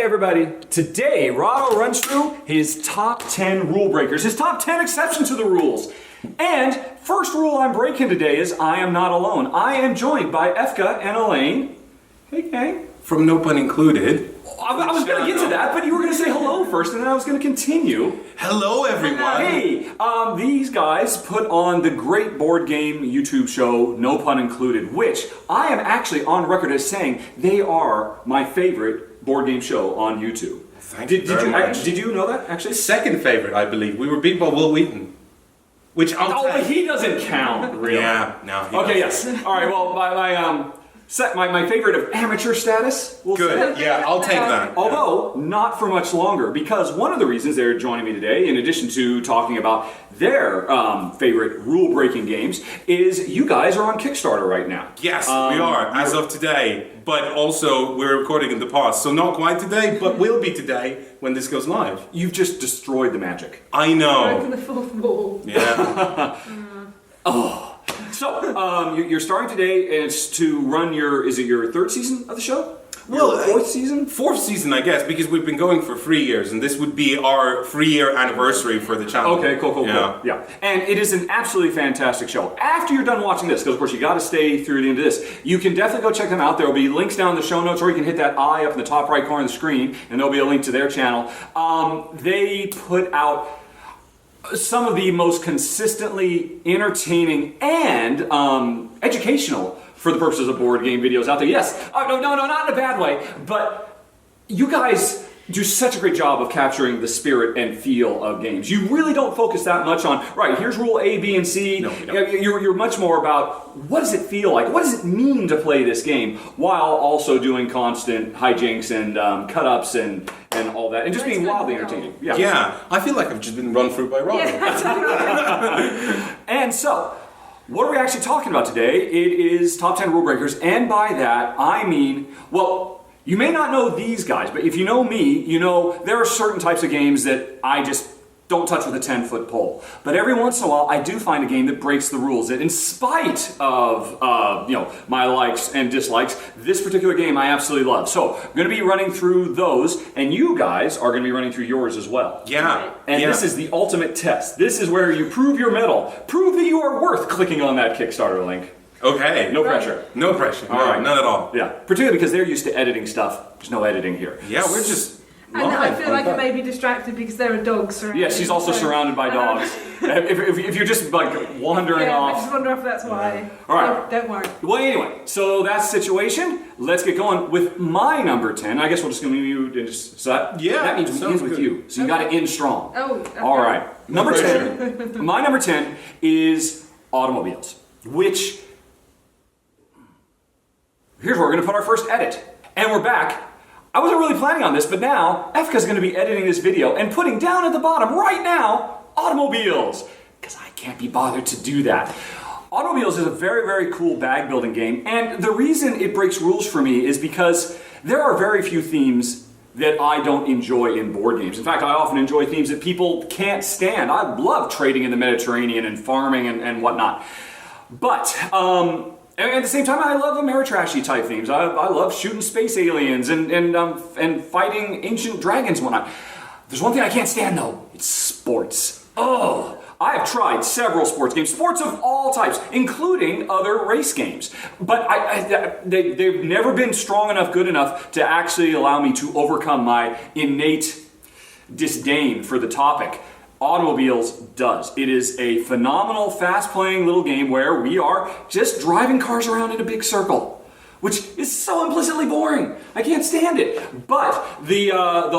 Hey everybody, today Rahdo runs through his top 10 rule breakers, his top 10 exceptions to the rules. And first rule I'm breaking today is I am not alone. I am joined by Efka and Elaine. Hey gang. From no pun included. I was going to get to that, but you were going to say hello first and then I was going to continue. Hello everyone. Hey, these guys put on the great board game YouTube show, No Pun Included, which I am actually on record as saying they are my favorite board game show on YouTube. Thank you very much. Did you know that, actually? Second favorite, I believe. We were beat by Will Wheaton. Which I'll but he doesn't count, really. Yeah, no, he Okay, doesn't. yes. All right, well, my favorite of amateur status. We'll Good, say. yeah, I'll take that. Although, not for much longer, because one of the reasons they're joining me today, in addition to talking about their favorite rule-breaking games, is you guys are on Kickstarter right now. Yes, we are, as of today. But also, we're recording in the past, so not quite today, but will be today when this goes live. You've just destroyed the magic. I know. Broken the fourth wall. Yeah. So, you're starting today, and it's to run is it your third season of the show? Well, Your fourth season? Fourth season, I guess, because we've been going for 3 years, and this would be our 3-year anniversary for the channel. Okay, cool. Yeah. And it is an absolutely fantastic show. After you're done watching this, because of course you got to stay through the end of this, you can definitely go check them out. There will be links down in the show notes, or you can hit that eye up in the top right corner of the screen, and there'll be a link to their channel. They put out some of the most consistently entertaining and educational for the purposes of board game videos out there. Yes, no, not in a bad way, but you guys do such a great job of capturing the spirit and feel of games. You really don't focus that much on, right, here's rule A, B, and C. No, we don't. You're much more about what does it feel like? What does it mean to play this game while also doing constant hijinks and cut-ups and all that, and just being wildly entertaining. Yeah, I feel like I've just been run through by Rob. And so, what are we actually talking about today? It is top 10 rule breakers, and by that I mean, well, you may not know these guys, but if you know me, you know there are certain types of games that I just don't touch with a 10-foot pole. But every once in a while, I do find a game that breaks the rules. That, in spite of my likes and dislikes, this particular game I absolutely love. So I'm going to be running through those, and you guys are going to be running through yours as well. Yeah. And this is the ultimate test. This is where you prove your mettle. Prove that you are worth clicking on that Kickstarter link. Okay. No pressure. No pressure. All right. None at all. Yeah. Particularly because they're used to editing stuff. There's no editing here. Yeah, we're just And I live feel on like that. it may be distracted because there are dogs surrounding. Yeah, she's also surrounded by dogs. If you're just like wandering Yeah, I off. just wonder if that's why. All right. Don't worry. Well, anyway, so that's the situation. Let's get going with my number 10. I guess we'll just go you and just so that means we sounds end with good. you. So you got to end strong. Oh, okay. All right. Number pressure. 10. My number 10 is automobiles, which here's where we're going to put our first edit. And we're back. I wasn't really planning on this, but now Efka's going to be editing this video and putting down at the bottom right now, automobiles, because I can't be bothered to do that. Automobiles is a very, very cool bag building game, and the reason it breaks rules for me is because there are very few themes that I don't enjoy in board games. In fact, I often enjoy themes that people can't stand. I love trading in the Mediterranean and farming and whatnot. But, and at the same time, I love Ameritrashy type themes. I love shooting space aliens and fighting ancient dragons and whatnot. There's one thing I can't stand though. It's sports. Oh, I have tried several sports games, sports of all types, including other race games. But they've never been strong enough, good enough to actually allow me to overcome my innate disdain for the topic. Automobiles does. It is a phenomenal, fast-playing little game where we are just driving cars around in a big circle, which is so implicitly boring. I can't stand it. But the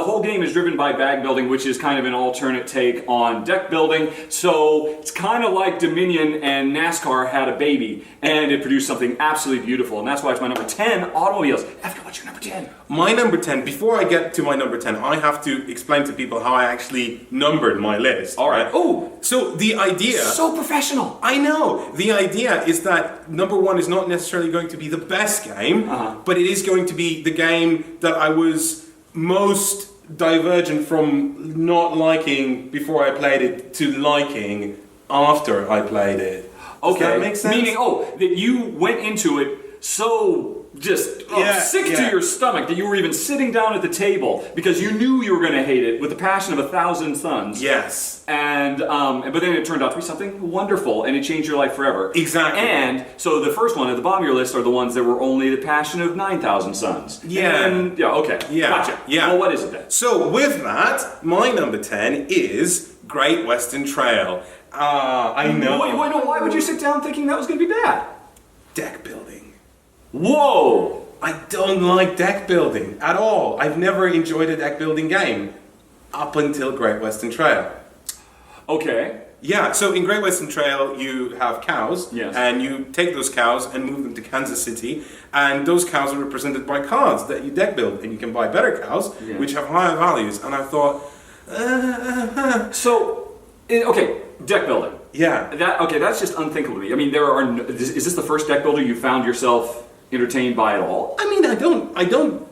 whole game is driven by bag building, which is kind of an alternate take on deck building. So it's kind of like Dominion and NASCAR had a baby, and it produced something absolutely beautiful. And that's why it's my number 10, automobiles. Efka, what's your number 10? My number 10, before I get to my number 10, I have to explain to people how I actually numbered my list. All right. Oh, So the idea... so professional. I know. The idea is that number 1 is not necessarily going to be the best game, but it is going to be the game that I was most divergent from not liking before I played it to liking after I played it. Does that make sense? Meaning, that you went into it so just Yeah, sick to yeah. your stomach that you were even sitting down at the table because you knew you were going to hate it with the passion of 1,000 suns. Yes. And but then it turned out to be something wonderful, and it changed your life forever. Exactly. And so the first one at the bottom of your list are the ones that were only the passion of 9,000 suns. Yeah. And, okay. Yeah. Gotcha. Yeah. Well, what is it then? So with that, my number 10 is Great Western Trail. I know. Wait, no, why would you sit down thinking that was going to be bad? Deck building. Whoa! I don't like deck building at all. I've never enjoyed a deck building game up until Great Western Trail. Okay. Yeah, so in Great Western Trail you have cows, Yes. and you take those cows and move them to Kansas City, and those cows are represented by cards that you deck build, and you can buy better cows, Yeah. which have higher values, and I thought, Okay, deck building. yeah. That's just unthinkable to me. I mean, is this the first deck builder you found yourself entertained by at all? I mean, I don't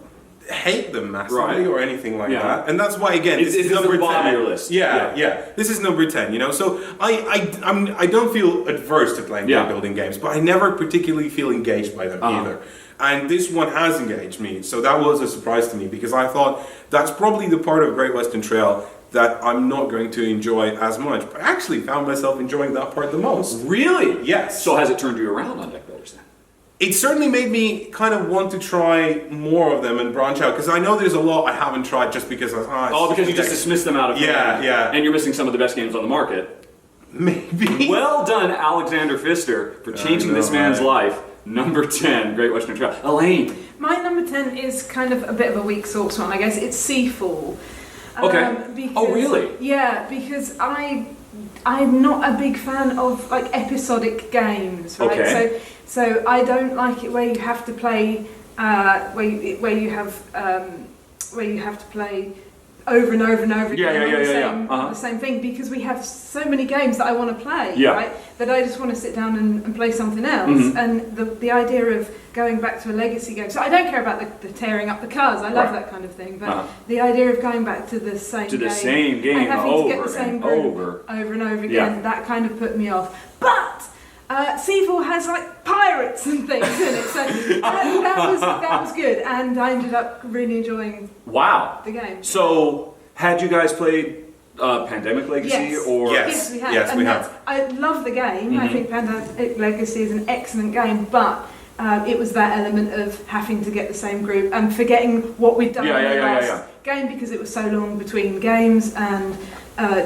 hate them massively Right. or anything like Yeah. that, and that's why again Is this is this number the bottom 10. of your list? Yeah. This is number 10. So I don't feel adverse to playing Yeah. deck building games, but I never particularly feel engaged by them Uh-huh. either. And this one has engaged me, so that was a surprise to me because I thought that's probably the part of Great Western Trail that I'm not going to enjoy as much. But I actually found myself enjoying that part the most. Really? Yes. So has it turned you around on deck builders then? It certainly made me kind of want to try more of them and branch out because I know there's a lot I haven't tried just because Because you just dismissed them out of Yeah, hand, yeah. and you're missing some of the best games on the market. maybe. Well done, Alexander Pfister, for changing know, this man's right? life. Number 10, Great Western Trail. Elaine. My number 10 is kind of a bit of a weak sauce one, I guess. It's Seafall. Okay. Oh, really? Yeah, because I'm not a big fan of like episodic games, right? Okay. So I don't like it where you have to play where you have to play over and over and over again on the same thing, because we have so many games that I want to play, right? That I just want to sit down and play something else. Mm-hmm. And the idea of going back to a legacy game, so I don't care about the tearing up the cards, I love Right. that kind of thing, but the idea of going back to the same game and having to get the same group over and over again, that kind of put me off. But Seafall has like pirates and things in it, so that was good, and I ended up really enjoying the game. So, had you guys played Pandemic Legacy? Yes. Or Yes, we have. Yes, and we have. I love the game. I Mhm. think Pandemic Legacy is an excellent game, but it was that element of having to get the same group and forgetting what we'd done in the last game because it was so long between games, and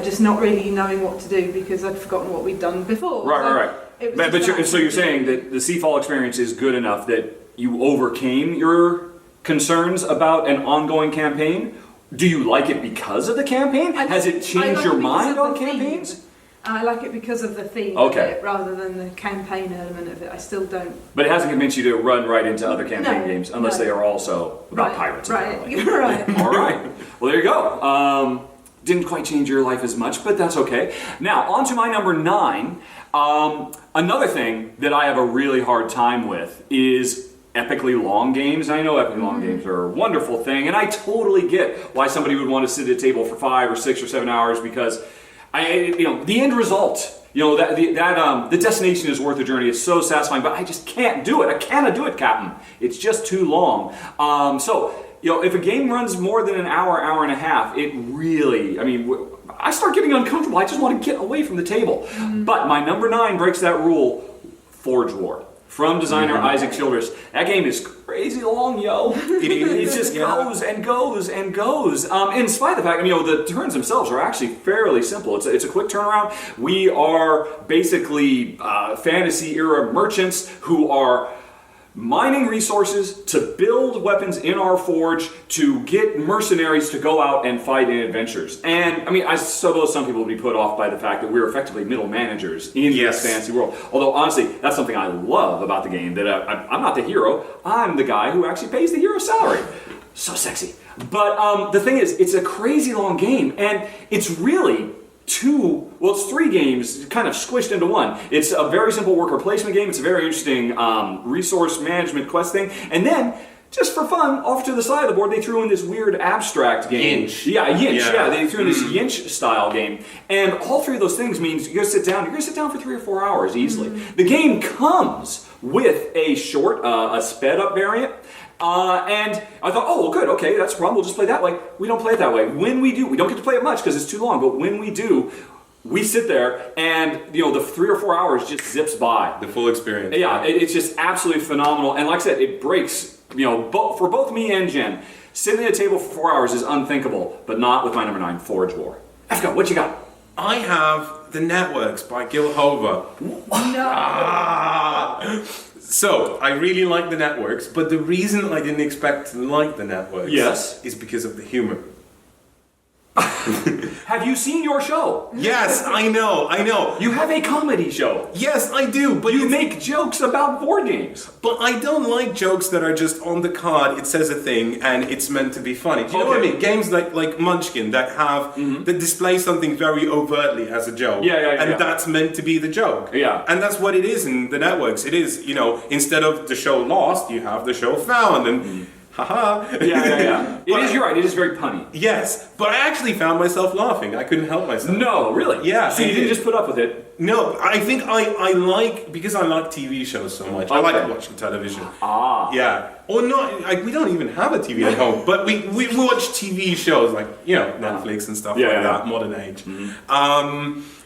just not really knowing what to do because I'd forgotten what we'd done before. Right. It was just So you're saying that the Seafall experience is good enough that you overcame your concerns about an ongoing campaign? Do you like it because of the campaign? Has it changed your mind on campaigns? I like it because of the theme Okay. of it rather than the campaign element of it. I still don't. But it hasn't convinced you to run right into other campaign No, games unless no. they are also about Right, pirates. right, apparently. right. All right. Well, there you go. Didn't quite change your life as much, but that's okay. Now, on to my number 9. Another thing that I have a really hard time with is epically long games. I know epically long games are a wonderful thing, and I totally get why somebody would want to sit at a table for 5 or 6 or 7 hours because, the end result, the destination is worth the journey. It's so satisfying, but I just can't do it. I cannot do it, Captain. It's just too long. If a game runs more than an hour, hour and a half, it really, I start getting uncomfortable. I just want to get away from the table. But my number 9 breaks that rule. Forge War. From designer Isaac Childress. That game is crazy long, yo. It just goes and goes and goes. In spite of the fact, the turns themselves are actually fairly simple. It's a quick turnaround. We are basically fantasy era merchants who are mining resources to build weapons in our forge to get mercenaries to go out and fight in adventures. And I suppose some people would be put off by the fact that we're effectively middle managers in this fancy world. Although honestly, that's something I love about the game, that I'm not the hero, I'm the guy who actually pays the hero's salary. So sexy. But the thing is, it's a crazy long game, and it's really it's 3 games kind of squished into one. It's a very simple worker placement game. It's a very interesting resource management quest thing. And then just for fun, off to the side of the board, they threw in this weird abstract game. Yinch. Yeah, Yinch. Yeah, they threw in this Yinch style game. And all three of those things means you're going to sit down for 3 or 4 hours easily. The game comes with a short, a sped up variant. And I thought, oh, well, good, okay, that's a problem. We'll just play that way. We don't play it that way. When we do, we don't get to play it much because it's too long, but when we do, we sit there and, the 3 or 4 hours just zips by. The full experience. Yeah, it's just absolutely phenomenal. And like I said, it breaks, for both me and Jen. Sitting at a table for 4 hours is unthinkable, but not with my number 9, Forge War. Efka, what you got? I have The Networks by Gil Hova. No. So, I really like The Networks, but the reason I didn't expect to like The Networks is because of the humor. Have you seen your show? Yes, I know. You have a comedy show. Yes, I do, but you make jokes about board games. But I don't like jokes that are just on the card, it says a thing, and it's meant to be funny. Do you know what I mean? Games like Munchkin that have, that display something very overtly as a joke. And that's meant to be the joke. Yeah. And that's what it is in The Networks. It is, instead of the show Lost, you have the show Found, and haha. Yeah. You're right, it is very punny. Yes, but I actually found myself laughing. I couldn't help myself. No, really? Yeah. So you didn't just put up with it? No, I think I like, because I like TV shows so much, I like watching television. Yeah. Or not, we don't even have a TV at home, but we watch TV shows like, Netflix and stuff like that, modern age.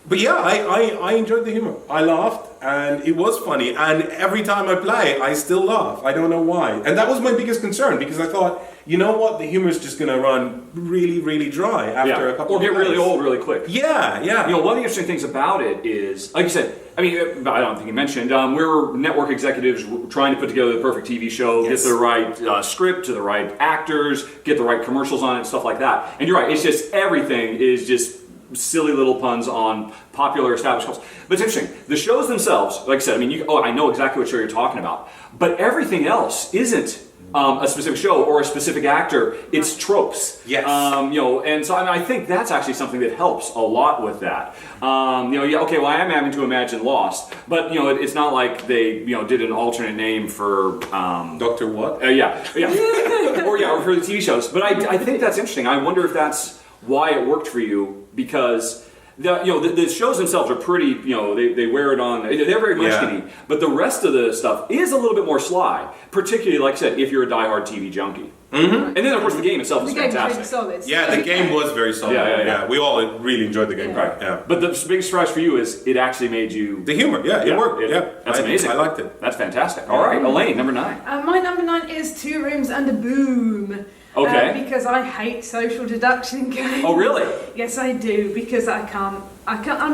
But yeah, I enjoyed the humor. I laughed, and it was funny. And every time I play, I still laugh. I don't know why. And that was my biggest concern, because I thought, you know what, the humor is just going to run really, really dry after a couple of Or get plays. really old really quick. Yeah. One of the interesting things about it is, like you said, I don't think you mentioned, we're network executives trying to put together the perfect TV show, get the right script to the right actors, get the right commercials on it, and stuff like that. And you're right, it's just everything is just silly little puns on popular established shows. But it's interesting, the shows themselves, like I said, I know exactly what show you're talking about, but everything else isn't a specific show or a specific actor. It's tropes. Yes. And so I think that's actually something that helps a lot with that. I am having to imagine Lost, but it's not like they did an alternate name for Dr. What? or for the TV shows. But I think that's interesting. I wonder if that's why it worked for you, because the shows themselves are pretty, they wear it on, they're very Munchkin-y, but the rest of the stuff is a little bit more sly, particularly, like I said, if you're a diehard TV junkie. And then, of course, the game itself is fantastic. Really solid. Yeah, the game was very solid. Yeah. We all really enjoyed the game. Right. Yeah. But the big surprise for you is it actually made you... The humor, it worked. That's amazing. I liked it. That's fantastic. All right, Elaine, number 9. My number 9 is 2 Rooms and a Boom. Okay. Because I hate social deduction games. Oh, really? Yes, I do, because I'm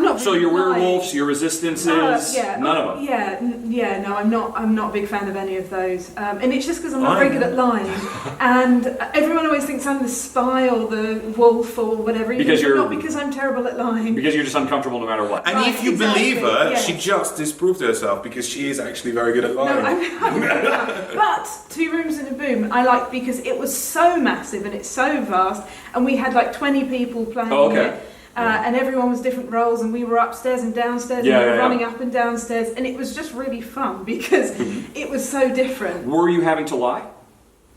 not. So your werewolves, your resistances, none of them. No, I'm not a big fan of any of those, and it's just because I'm not very good at lying, and everyone always thinks I'm the spy or the wolf or whatever. Not because I'm terrible at lying. Because you're just uncomfortable no matter what. And if you believe her, she just disproved herself, because she is actually very good at lying. No, but 2 Rooms and a Boom, I like because it was so massive and it's so vast, and we had like 20 people playing it. And everyone was different roles, and we were upstairs and downstairs, and we were running up and downstairs, and it was just really fun because it was so different. Were you having to lie?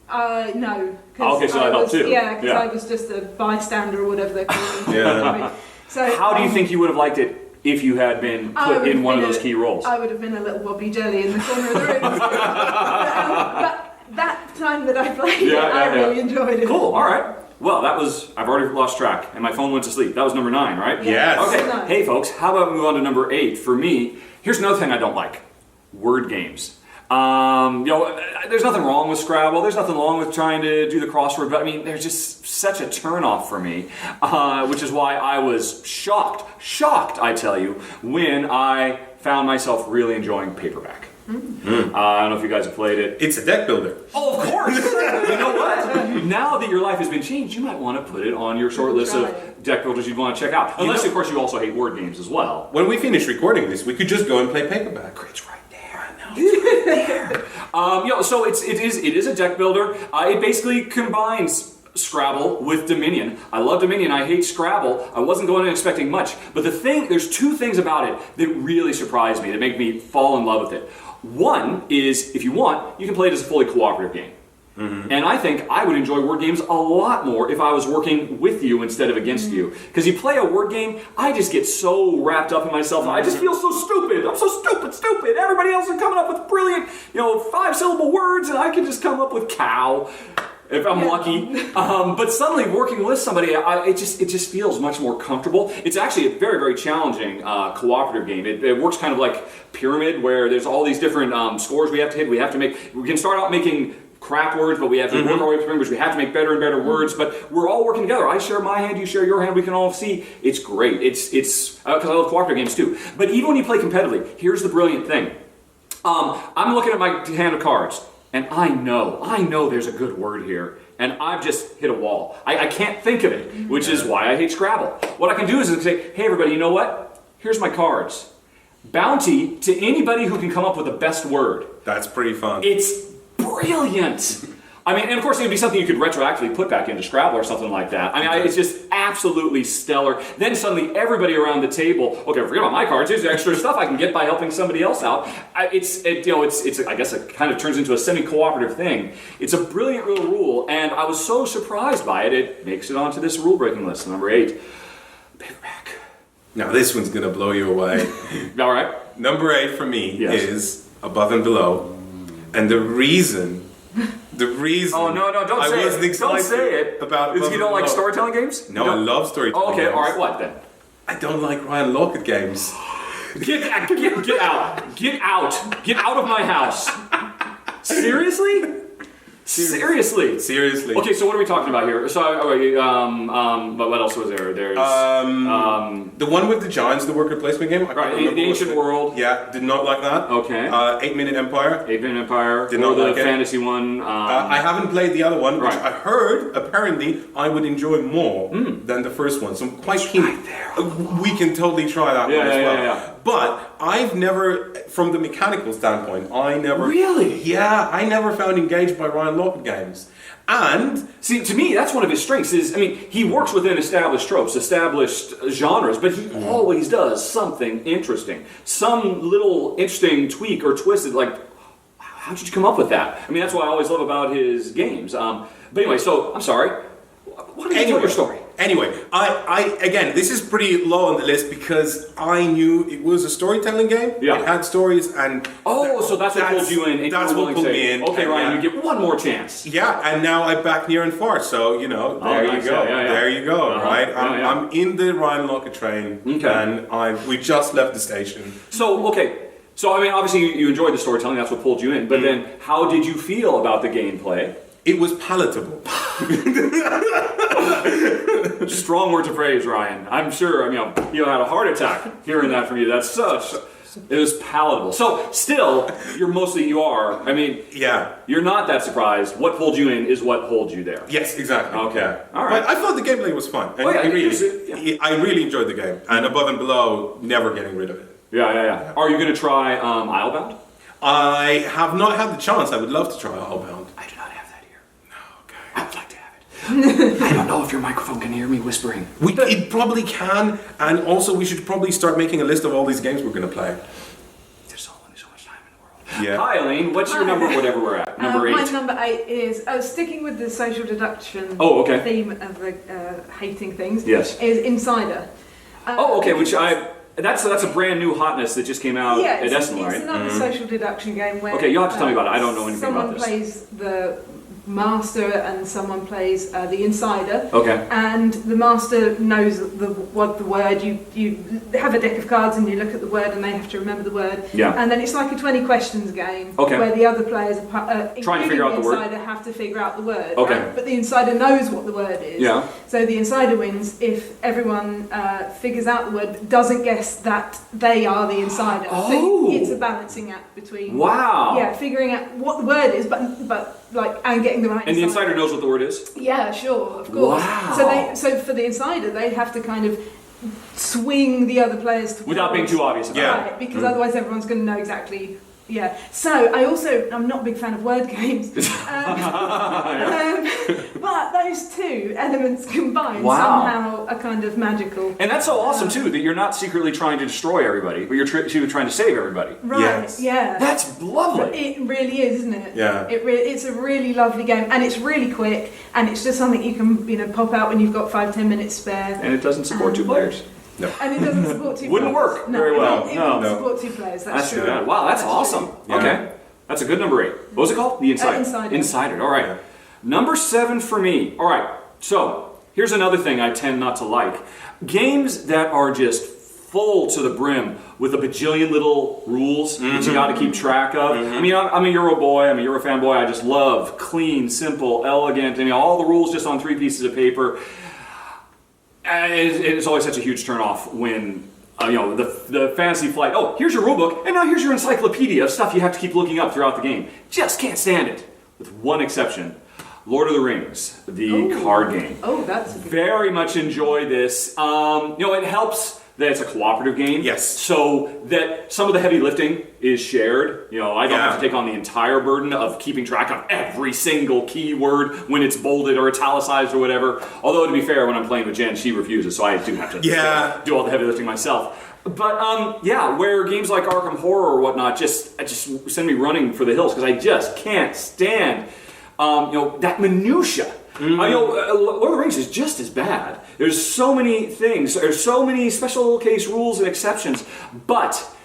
No. Okay, so that helped too. Yeah, because I was just a bystander or whatever they're called. So, how do you think you would have liked it if you had been put in one of those key roles? I would have been a little Bobby Jelly in the corner of the room. But that time that I played I really enjoyed it. Cool, all right. Well, I've already lost track, and my phone went to sleep. That was number 9, right? Yes. Okay, Nice. Hey folks, how about we move on to number 8? For me, here's another thing I don't like. Word games. There's nothing wrong with Scrabble, there's nothing wrong with trying to do the crossword, but they're just such a turnoff for me, which is why I was shocked, I tell you, when I found myself really enjoying Paperback. I don't know if you guys have played it. It's a deck builder. Oh, of course! You know what? Now that your life has been changed, you might want to put it on your short list of deck builders you'd want to check out. Unless, of course, you also hate word games as well. When we finish recording this, we could just go and play Paperback. It's right there. I know. It's right there. So it is a deck builder. It basically combines Scrabble with Dominion. I love Dominion. I hate Scrabble. I wasn't going in expecting much. But there's 2 things about it that really surprised me, that make me fall in love with it. One is, if you want, you can play it as a fully cooperative game. And I think I would enjoy word games a lot more if I was working with you instead of against you. Because you play a word game, I just get so wrapped up in myself. I just feel so stupid. I'm so stupid. Everybody else is coming up with brilliant, 5-syllable words, and I can just come up with cow. If I'm lucky. But suddenly working with somebody, it just feels much more comfortable. It's actually a very, very challenging cooperative game. It works kind of like Pyramid, where there's all these different scores we have to hit. We can start out making crap words, but we have to work our way through which we have to make better and better words, but we're all working together. I share my hand, you share your hand, we can all see. It's great. It's because I love cooperative games too. But even when you play competitively, here's the brilliant thing. I'm looking at my hand of cards, and I know there's a good word here, and I've just hit a wall. I can't think of it, which is why I hate Scrabble. What I can do is say, hey everybody, you know what? Here's my cards. Bounty to anybody who can come up with the best word. That's pretty fun. It's brilliant. I mean, and of course it would be something you could retroactively put back into Scrabble or something like that. I mean, it's just absolutely stellar. Then suddenly everybody around the table, okay, forget about my cards, here's the extra stuff I can get by helping somebody else out. I guess it kind of turns into a semi-cooperative thing. It's a brilliant little rule, and I was so surprised by it, it makes it onto this rule-breaking list, number 8. Paperback. Now this one's gonna blow you away. All right. Number 8 for me is Above and Below. And the reason oh no, don't say it. Don't say it. About is you don't like storytelling games? No, I love storytelling games. games. All right, what then? I don't like Ryan Lockett games. Get out. Get out of my house. Seriously? Seriously. Okay, so what are we talking about here? So, but what else was there? There's the one with the giants, the worker placement game. Right, the ancient world. Yeah, did not like that. Okay. 8-Minute Empire. 8-Minute Empire. Did not like the it. fantasy one. I haven't played the other one, which Right. I heard apparently I would enjoy more than the first one. So I'm quite keen. Right there. We can totally try that one as well. Yeah. But I've never, from the mechanical standpoint, Really? Yeah, I never found engaged by Ryan Lockett games. And see, to me, that's one of his strengths. He works within established tropes, established genres, but he always does something interesting, some little interesting tweak or twisted. Like, how did you come up with that? I mean, that's what I always love about his games. But anyway, so I'm sorry. Why don't you tell your story? Anyway, I again, this is pretty low on the list because I knew it was a storytelling game. Yeah. It had stories and... so that's what pulled you in. That's what pulled me in. Okay, Ryan, you get one more chance. Yeah, and now I back near and far, so, there you go. Yeah. There you go, right? I'm in the Ryan Lockett train, and we just left the station. So, I mean, obviously you enjoyed the storytelling, that's what pulled you in, but then how did you feel about the gameplay? It was palatable. Strong words of praise, Ryan. I'm sure, you had a heart attack hearing that from you. That's such... It was palatable. So, still, yeah. You're not that surprised. What pulled you in is what holds you there. Yes, exactly. Okay. Yeah. All right. But I thought the gameplay was fun. And I really enjoyed the game. And Above and Below, never getting rid of it. Yeah. Are you going to try Islebound? I have not had the chance. I would love to try Islebound. I do not have that here. No, okay. I would like to have it. I don't know if your microphone can hear me whispering. It probably can, and also we should probably start making a list of all these games we're going to play. There's only so much time in the world. Yeah. Hi, Elaine. What's your number, whatever we're at? Number 8. My number 8 is, sticking with the social deduction theme of the hating things, is Insider. Which that's a brand new hotness that just came out at Essen, right? It's another social deduction game where... Okay, you'll have to tell me about it. I don't know anything about this. Someone plays the master and someone plays the insider. Okay. And the master knows what the word, you have a deck of cards and you look at the word and they have to remember the word. Yeah. And then it's like a 20 questions game where the other players, trying to figure out the word, have to figure out the word. Okay. Right? But the insider knows what the word is. Yeah. So the insider wins if everyone figures out the word but doesn't guess that they are the insider. So it's a balancing act between figuring out what the word is and getting the right and the insider knows what the word is? Yeah, sure, of course. Wow. So for the insider, they have to kind of swing the other players towards... Without being too obvious about it. Because otherwise everyone's going to know exactly Yeah. So I'm not a big fan of word games. But those two elements combined somehow are kind of magical. And that's so awesome too, that you're not secretly trying to destroy everybody, but you're trying to save everybody. Right. Yes. Yeah. That's lovely. It really is, isn't it? Yeah. It's a really lovely game, and it's really quick, and it's just something you can pop out when you've got 5-10 minutes spare. And it doesn't support 2 players. No. And it doesn't support 2 players. Wouldn't work very well. It wouldn't support 2 players. That's true. Good. Wow, that's awesome. Yeah. Okay. That's a good number 8. What was it called? The Insider. Insider. Insider. All right. Yeah. Number 7 for me. All right. So here's another thing I tend not to like. Games that are just full to the brim with a bajillion little rules that you got to keep track of. I mean, I'm a Euro boy. I'm a Euro fanboy. I just love clean, simple, elegant, all the rules just on 3 pieces of paper. And it's always such a huge turnoff when the Fantasy Flight, oh, here's your rulebook, and now here's your encyclopedia of stuff you have to keep looking up throughout the game. Just can't stand it. With one exception. Lord of the Rings, the card game. Oh, that's a good Very much enjoy this. It helps that it's a cooperative game. Yes. So that some of the heavy lifting is shared. I don't have to take on the entire burden of keeping track of every single keyword when it's bolded or italicized or whatever. Although, to be fair, when I'm playing with Jen, she refuses, so I do have to do all the heavy lifting myself. But where games like Arkham Horror or whatnot just send me running for the hills because I just can't stand that minutia. Lord of the Rings is just as bad. There's so many things. There's so many special case rules and exceptions. But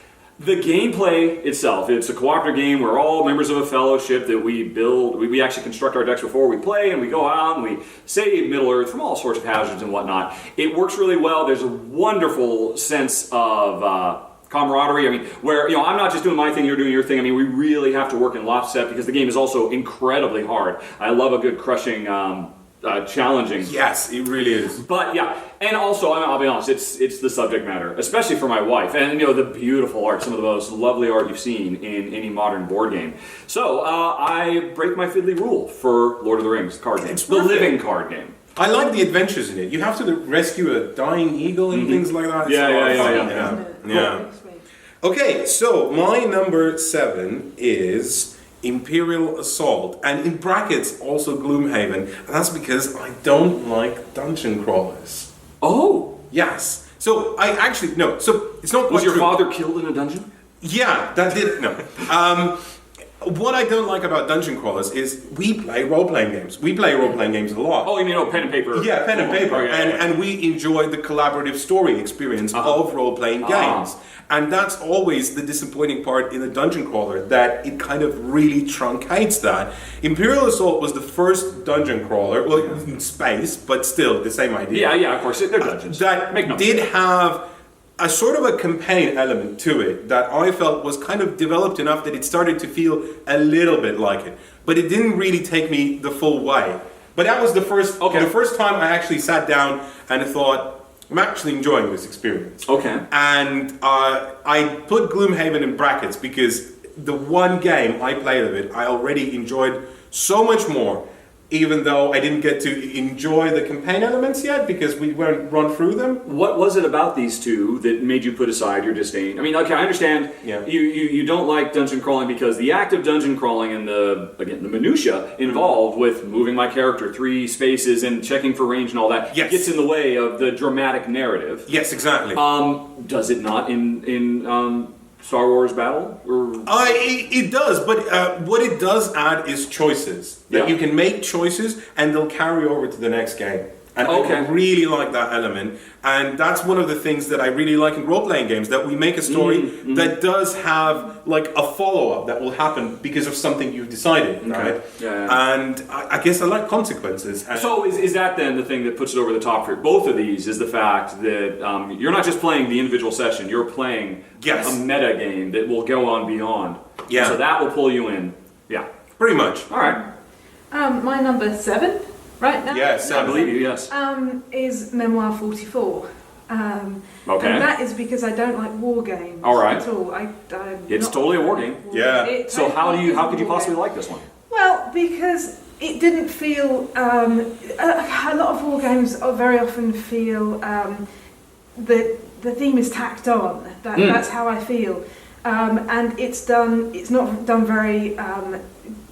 the gameplay itself, it's a cooperative game. We're all members of a fellowship that we build. We actually construct our decks before we play, and we go out and we save Middle-earth from all sorts of hazards and whatnot. It works really well. There's a wonderful sense of camaraderie. Where I'm not just doing my thing, you're doing your thing. We really have to work in lockstep because the game is also incredibly hard. I love a good crushing, challenging. Yes, it really is. But yeah, and also I'll be honest, it's the subject matter, especially for my wife, and the beautiful art, some of the most lovely art you've seen in any modern board game. So I break my fiddly rule for Lord of the Rings card game. It's the living card game. I like the adventures in it. You have to rescue a dying eagle and things like that. Yeah. Okay, so my number 7 is Imperial Assault, and in brackets also Gloomhaven. And that's because I don't like dungeon crawlers. Oh, yes. So I actually no. So it's not. Was your father killed in a dungeon? Yeah, that did no. What I don't like about dungeon crawlers is we play role-playing games. We play role-playing games a lot. Oh, you mean pen and paper? Yeah, pen and paper. Yeah. And we enjoy the collaborative story experience of role-playing games. And that's always the disappointing part in a dungeon crawler, that it kind of really truncates that. Imperial Assault was the first dungeon crawler, well, in space, but still the same idea. Yeah, of course, they're dungeons. That did have a sort of a campaign element to it that I felt was kind of developed enough that it started to feel a little bit like it. But it didn't really take me the full way. But that was the first time I actually sat down and thought, I'm actually enjoying this experience. Okay. And I put Gloomhaven in brackets because the one game I played of it, I already enjoyed so much more, even though I didn't get to enjoy the campaign elements yet because we weren't run through them. What was it about these two that made you put aside your disdain? I understand you don't like dungeon crawling because the act of dungeon crawling and the minutia involved with moving my character 3 spaces and checking for range and all that gets in the way of the dramatic narrative. Yes, exactly. Does it not in Star Wars Battle? It does, but what it does add is choices. That you can make choices and they'll carry over to the next game. And I really like that element. And that's one of the things that I really like in role-playing games, that we make a story that does have like a follow-up that will happen because of something you've decided, right? Yeah. And I guess I like consequences. So is that then the thing that puts it over the top for both of these, is the fact that you're not just playing the individual session, you're playing a meta game that will go on beyond. Yeah. So that will pull you in. Yeah. Pretty much. All right. My number 7 right now. Yes, I believe you, yes. Is Memoir 44. And that is because I don't like war games at all. It's totally a war game. So how could you possibly like this one? Well, because it didn't feel... a lot of war games very often feel the theme is tacked on. That's how I feel. and it's not done very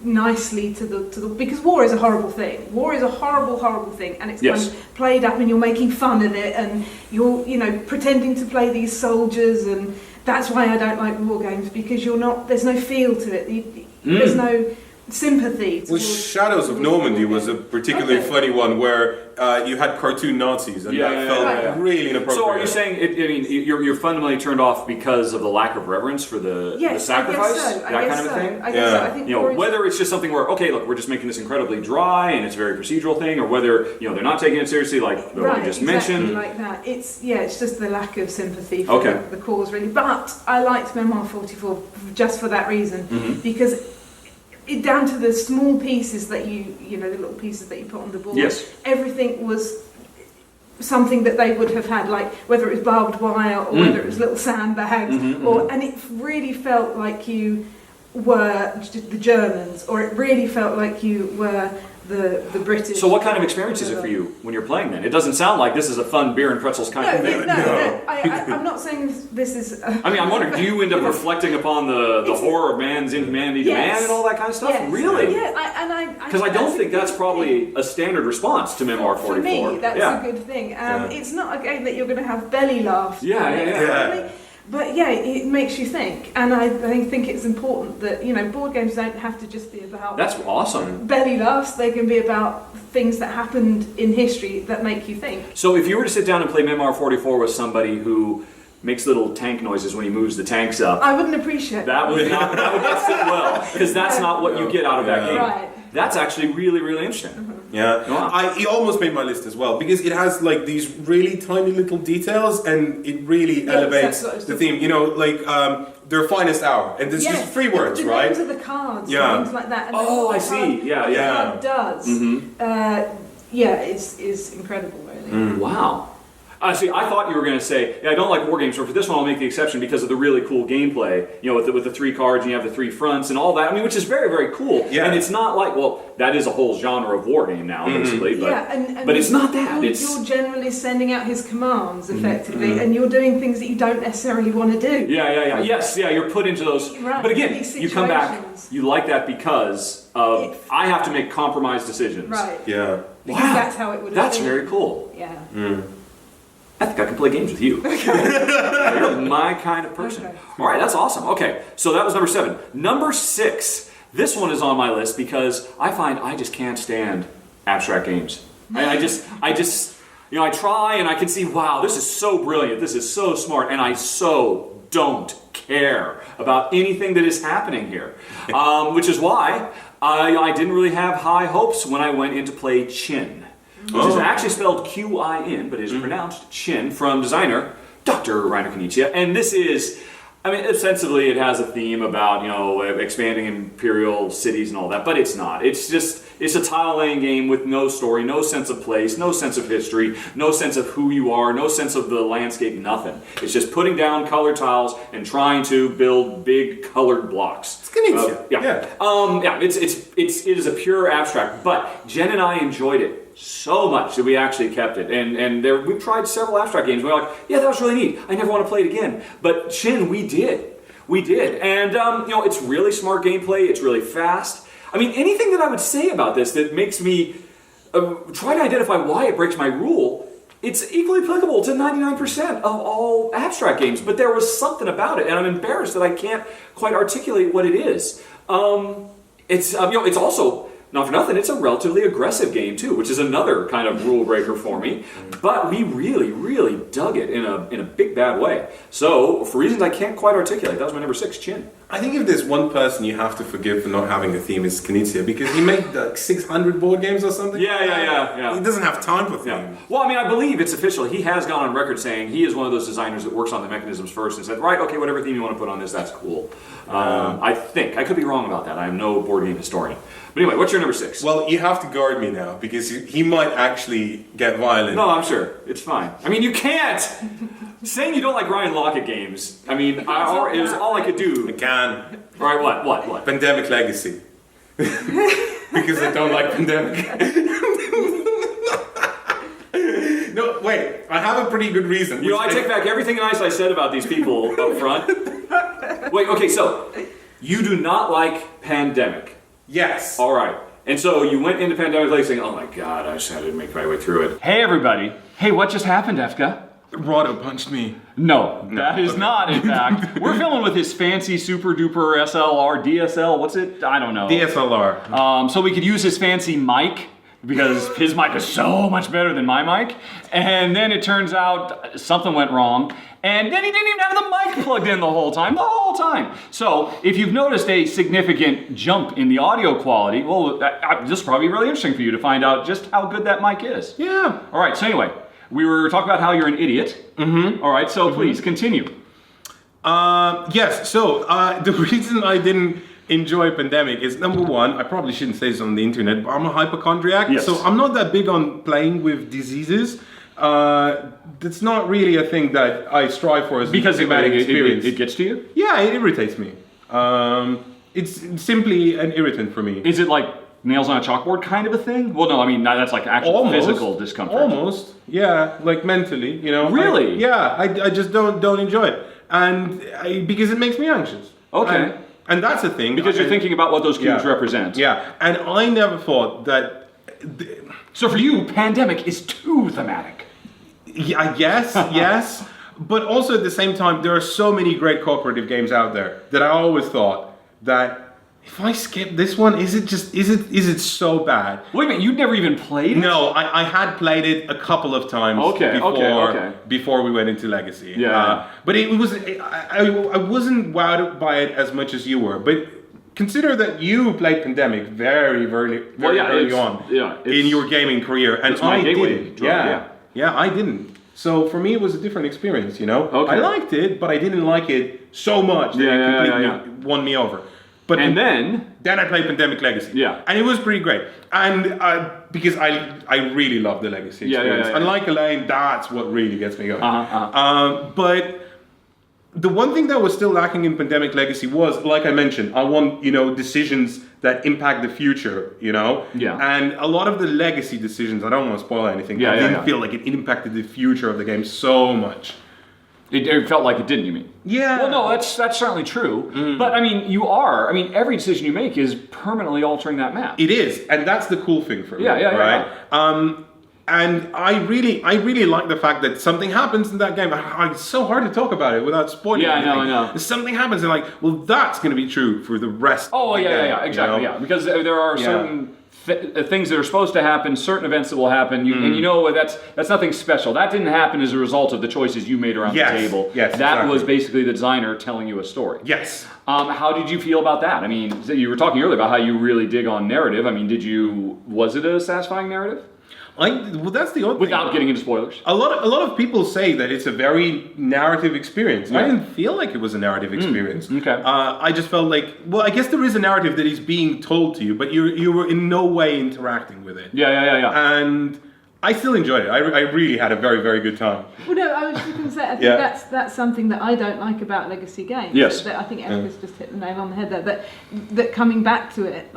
nicely to the because war is a horrible thing. War is a horrible thing, and it's kind of played up, and you're making fun of it, and you're pretending to play these soldiers, and that's why I don't like war games, because there's no feel to it. There's no sympathy. Well, Shadows of Normandy was a particularly funny one where you had cartoon Nazis, and that felt really inappropriate. So are you saying you're fundamentally turned off because of the lack of reverence for the sacrifice, that kind of a thing? I guess so. I think whether it's just something where look, we're just making this incredibly dry and it's a very procedural thing, or whether they're not taking it seriously, like the one you just mentioned. Like that. It's just the lack of sympathy for the cause, really. But I liked Memoir 44 just for that reason, because down to the small pieces that the little pieces that you put on the board. Yes. Everything was something that they would have had, like whether it was barbed wire or whether it was little sandbags, and it really felt like you were the Germans, or it really felt like you were the British. So what kind of experience is it for you when you're playing then? It doesn't sound like this is a fun beer and pretzels kind of thing. No. I'm not saying this is... I'm wondering, do you end up reflecting upon the horror of man's inhumanity to man and all that kind of stuff? Yes. Really? Yeah, because I don't think that's probably a standard response to Memoir 44. For me, that's a good thing. It's not a game that you're going to have belly laughs. Yeah. But it makes you think, and I think it's important that board games don't have to just be about. That's awesome. Belly laughs. They can be about things that happened in history that make you think. So if you were to sit down and play Memoir 44 with somebody who makes little tank noises when he moves the tanks up, I wouldn't appreciate that. Would not sit well, because that's not what you get out of that game. Right. That's actually really, really interesting. Yeah, wow. It almost made my list as well, because it has like these really tiny little details, and it really elevates the theme. Their finest hour, and there's just 3 words, the right? names of the cards, and things like that. And I see. Yeah. It does. It's incredible, really. Wow. See, I thought you were going to say, I don't like war games, but for this one I'll make the exception because of the really cool gameplay, with the 3 cards, and you have the 3 fronts and all that, which is very, very cool. Yeah. And it's not like, that is a whole genre of war game now, basically, but it's not that. You're generally sending out his commands, effectively, and you're doing things that you don't necessarily want to do. Yes, you're put into those, but again, you come back, you like that because of, I have to make compromised decisions. Right. Yeah. Because that's how it would have been. Very cool. Yeah. I think I can play games with you. You're my kind of person. Okay. All right, that's awesome. Okay, so that was number 7. Number 6. This one is on my list because I find I just can't stand abstract games. I try and I can see, wow, this is so brilliant. This is so smart, and I so don't care about anything that is happening here. Which is why I didn't really have high hopes when I went in to play Chin. Which is actually spelled Q-I-N, but is pronounced Chin, from designer Dr. Reiner Knizia. And this is, ostensibly it has a theme about, expanding imperial cities and all that, but it's not. It's a tile-laying game with no story, no sense of place, no sense of history, no sense of who you are, no sense of the landscape, nothing. It's just putting down colored tiles and trying to build big colored blocks. It's Knizia. It is a pure abstract, but Jen and I enjoyed it so much that we actually kept it, and we've tried several abstract games. We're like, that was really neat. I never want to play it again. But Chin, we did, and it's really smart gameplay. It's really fast. Anything that I would say about this that makes me try to identify why it breaks my rule, it's equally applicable to 99% of all abstract games. But there was something about it, and I'm embarrassed that I can't quite articulate what it is. It's also, not for nothing, it's a relatively aggressive game too, which is another kind of rule breaker for me. But we really, really dug it in a big bad way. So, for reasons I can't quite articulate, that was my number 6, Chin. I think if there's one person you have to forgive for not having a theme, it's Knizia, because he made like 600 board games or something. Yeah. He doesn't have time for themes. Yeah. Well, I believe it's official. He has gone on record saying he is one of those designers that works on the mechanisms first and said, right, okay, whatever theme you want to put on this, that's cool. I think. I could be wrong about that. I am no board game historian. But anyway, what's your number 6? Well, you have to guard me now, because he might actually get violent. No, I'm sure. It's fine. You can't! Saying you don't like Ryan Lockett games, it was all I could do. I can. All right, what? Pandemic Legacy. Because I don't like Pandemic. No, wait. I have a pretty good reason. I take back everything nice I said about these people up front. Wait, okay, so you do not like Pandemic. Yes. All right. And so you went into Pandemic like saying, oh my god, I just had to make my way through it. Hey everybody. Hey, what just happened, Efka? Rahdo punched me. No, that is not, in fact. We're filming with his fancy super duper SLR, DSL, what's it? I don't know. DSLR. So we could use his fancy mic, because his mic is so much better than my mic. And then it turns out something went wrong. And then he didn't even have the mic plugged in the whole time. So if you've noticed a significant jump in the audio quality, well, this is probably really interesting for you to find out just how good that mic is. Yeah. All right, so anyway, we were talking about how you're an idiot. Mm-hmm. All right, so please continue. Yes, so the reason I didn't enjoy Pandemic is, number one, I probably shouldn't say this on the internet, but I'm a hypochondriac, so I'm not that big on playing with diseases. That's not really a thing that I strive for as because a thematic experience. It gets to you? Yeah, it irritates me. It's simply an irritant for me. Is it like nails on a chalkboard kind of a thing? Well, no, I mean, that's like actual physical discomfort. Almost, yeah, like mentally, you know. Really? I just don't enjoy it. And because it makes me anxious. Okay. And that's the thing. Because you're thinking about what those cubes represent. Yeah, and I never thought that... So for you, Pandemic is too thematic. Yeah, yes. But also at the same time, there are so many great cooperative games out there that I always thought that if I skip this one, is it so bad? Wait a minute, you'd never even played it? No, I had played it a couple of times before we went into Legacy. Yeah. But it was I wasn't wowed by it as much as you were. But consider that you played Pandemic very early on in your gaming career, and I didn't. Yeah, I didn't. So for me, it was a different experience. You know, I liked it, but I didn't like it so much that it completely won me over. But then I played Pandemic Legacy. Yeah. And it was pretty great. And because I really love the Legacy experience. And like Elaine, that's what really gets me going. But the one thing that was still lacking in Pandemic Legacy was, like I mentioned, I want, decisions that impact the future, Yeah. And a lot of the Legacy decisions, I don't want to spoil anything, I didn't feel like it impacted the future of the game so much. It felt like it didn't, you mean? Yeah. Well, no, that's certainly true. But I mean, every decision you make is permanently altering that map. It is, and that's the cool thing for me. Right? And I really like the fact that something happens in that game. It's so hard to talk about it without spoiling anything. I know. Something happens, and that's going to be true for the rest of the game. Exactly, Because there are certain things that are supposed to happen, certain events that will happen, and that's nothing special. That didn't happen as a result of the choices you made around the table. Yes, that was basically the designer telling you a story. Yes. How did you feel about that? I mean, you were talking earlier about how you really dig on narrative. I mean, was it a satisfying narrative? That's the odd thing. Without getting into spoilers. A lot of people say that it's a very narrative experience. Yeah. I didn't feel like it was a narrative experience. Okay. I just felt like, I guess there is a narrative that is being told to you, but you were in no way interacting with it. Yeah. And I still enjoyed it. I really had a very, very good time. Well, no, I was just going to say, I think that's something that I don't like about Legacy games. Yes. That I think Efka's just hit the nail on the head there. That coming back to it,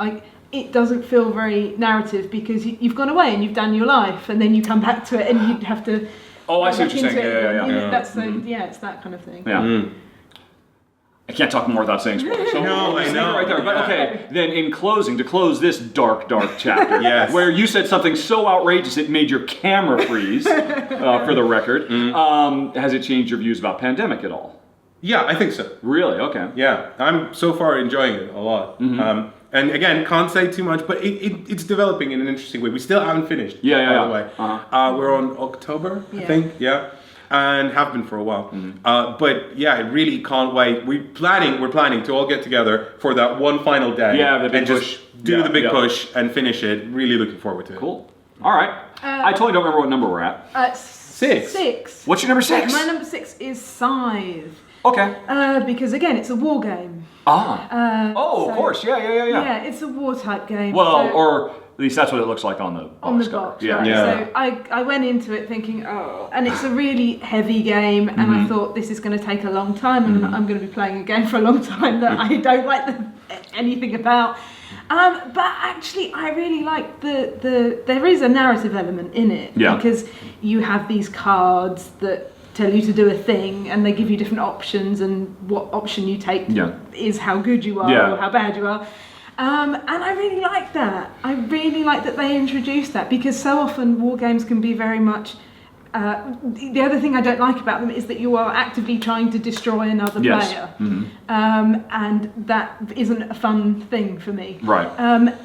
it doesn't feel very narrative because you've gone away and you've done your life, and then you come back to it and you have to. Oh, I see what you're saying. Yeah. That's it's that kind of thing. Yeah. I can't talk more without saying spoilers. So no, I know. Right there. But okay, then in closing, to close this dark chapter, yes. where you said something so outrageous it made your camera freeze, for the record, has it changed your views about Pandemic at all? Yeah, I think so. Really? Okay. Yeah, I'm so far enjoying it a lot. And again, can't say too much, but it's developing in an interesting way. We still haven't finished, by the way. We're on October, I think, and have been for a while. But yeah, I really can't wait. We're planning to all get together for that one final day. Yeah, the big and push. Just do the big push and finish it. Really looking forward to it. Cool. All right. I totally don't remember what number we're at. 6. What's your number 6? My number 6 is Scythe. Okay. Because again, it's a war game. Of course. Yeah. Yeah, it's a war type game. Well, or at least that's what it looks like on the box. On the box, yeah. right. Yeah. So I went into it thinking, and it's a really heavy game, and I thought this is going to take a long time, and I'm going to be playing a game for a long time that I don't like anything about. But actually, I really like there is a narrative element in it, because you have these cards that tell you to do a thing, and they give you different options, and what option you take is how good you are or how bad you are. And I really like that. I really like that they introduced that, because so often war games can be very much... the other thing I don't like about them is that you are actively trying to destroy another player. And that isn't a fun thing for me. Right.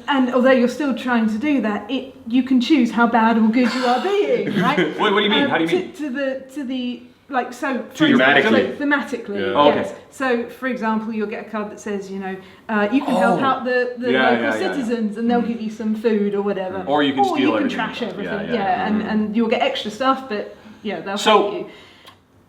And although you're still trying to do that, you can choose how bad or good you are being, right? Wait, what do you mean? How do you mean? To the like, so thematically. Thematically, Oh, yes. okay. So, for example, you'll get a card that says, you can help out the local citizens, and they'll give you some food or whatever. Or you can steal everything. Trash everything. And you'll get extra stuff, but they'll hate you.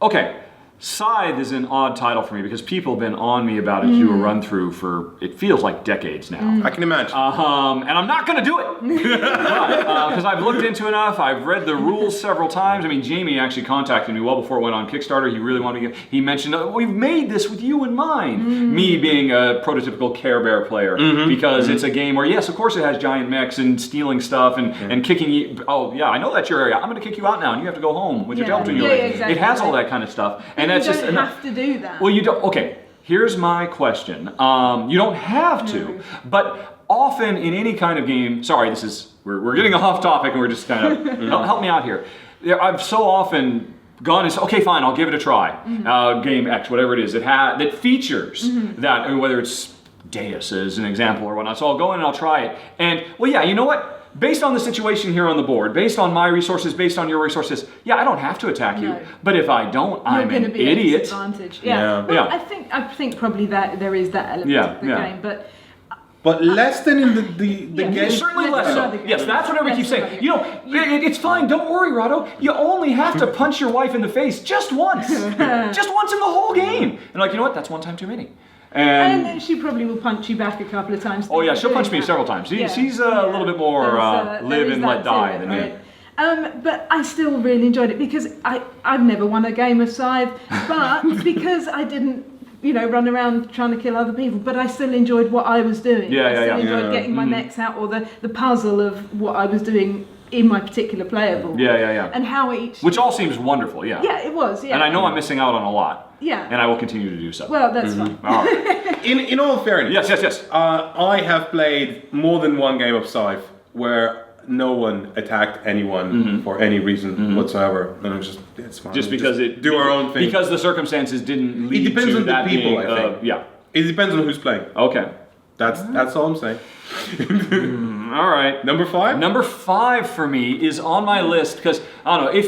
Okay. Scythe is an odd title for me because people have been on me about it to do a run through for, it feels like decades now. I can imagine. And I'm not going to do it because I've looked into enough. I've read the rules several times. I mean, Jamie actually contacted me well before it went on Kickstarter. He really wanted me to he mentioned, we've made this with you in mind. Me being a prototypical Care Bear player because it's a game where, yes, of course it has giant mechs and stealing stuff and kicking you. Oh, yeah, I know that's your area. I'm going to kick you out now and you have to go home with your tail between your legs. Exactly. It has all that kind of stuff. And you that's don't have to do that. Well, you don't. Okay, here's my question. You don't have to, but often in any kind of game. Sorry, we're getting off topic, and we're just kind of help me out here. I've so often gone and said, okay, fine, I'll give it a try. Game X, whatever it is, that features that, whether it's Deus as an example or whatnot. So I'll go in and I'll try it, and well, yeah, you know what? Based on the situation here on the board, based on my resources, based on your resources, I don't have to attack you. But if I don't, I'm an idiot. Disadvantage. Well, I think probably that there is that element of the game, but less than in the game. Certainly less so. Yes, that's what everybody keeps saying. It's fine. Don't worry, Rahdo. You only have to punch your wife in the face just once. Just once in the whole game. And you know what? That's one time too many. And then she probably will punch you back a couple of times. Oh yeah, she'll punch me several times. She's a little bit more live and let die than me. But I still really enjoyed it because I've never won a game of Scythe, but because I didn't run around trying to kill other people, but I still enjoyed what I was doing. I still enjoyed getting my mechs out, or the puzzle of what I was doing in my particular player board. And how which all seems wonderful, Yeah, it was, And I know I'm missing out on a lot. Yeah. And I will continue to do so. Well, that's fine. All right. In all fairness. Yes. I have played more than one game of Scythe where no one attacked anyone for any reason whatsoever. And it's fine. Just because do our own thing. Because the circumstances didn't lead to that. It depends on the people, being, I think. It depends on who's playing. Okay. That's all I'm saying. All right. Number 5? Number 5 for me is on my list because, I don't know,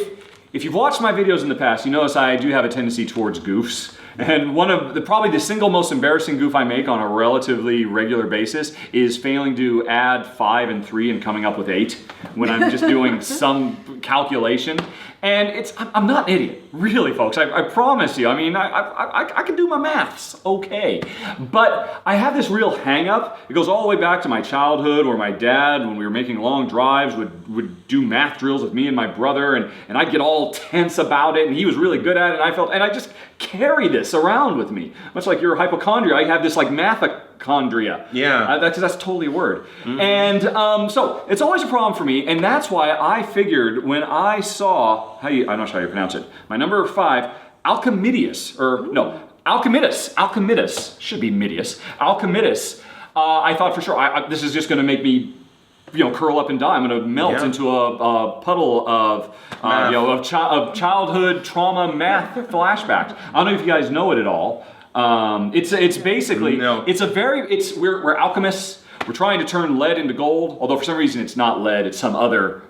if you've watched my videos in the past, you notice I do have a tendency towards goofs. And one of probably the single most embarrassing goof I make on a relatively regular basis is failing to add 5 and 3 and coming up with 8 when I'm just doing some calculation. And I'm not an idiot, really, folks. I promise you. I mean, I can do my maths okay. But I have this real hang-up. It goes all the way back to my childhood where my dad, when we were making long drives, would do math drills with me and my brother, and I'd get all tense about it, and he was really good at it, and I just carry this around with me. Much like your hypochondria, I have this mathachondria. Yeah. That's totally a word. And so it's always a problem for me, and that's why I figured when I saw, I'm not sure how you pronounce it, my number 5, Alchemidus, Alchemidus, should be Midius, Alchemidus, I thought for sure, this is just going to make me curl up and die. I'm going to melt into a puddle of childhood trauma math flashbacks. I don't know if you guys know it at all. It's basically we're alchemists. We're trying to turn lead into gold, although for some reason it's not lead, it's some other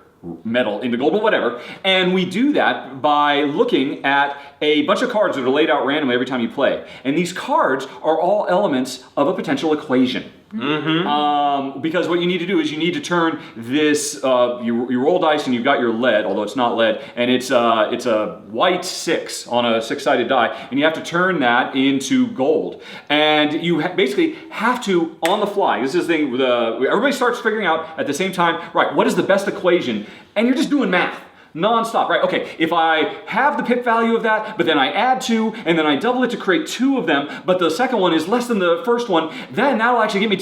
metal into gold, but whatever. And we do that by looking at a bunch of cards that are laid out randomly every time you play. And these cards are all elements of a potential equation. Because what you need to do is you need to turn this, you roll dice and you've got your lead, although it's not lead, and it's a white 6 on a 6-sided die, and you have to turn that into gold. And you basically have to, on the fly, this is the thing, everybody starts figuring out at the same time, right, what is the best equation? And you're just doing math. Non-stop, right? Okay, if I have the pip value of that, but then I add 2, and then I double it to create 2 of them, but the second one is less than the first one, then that'll actually get me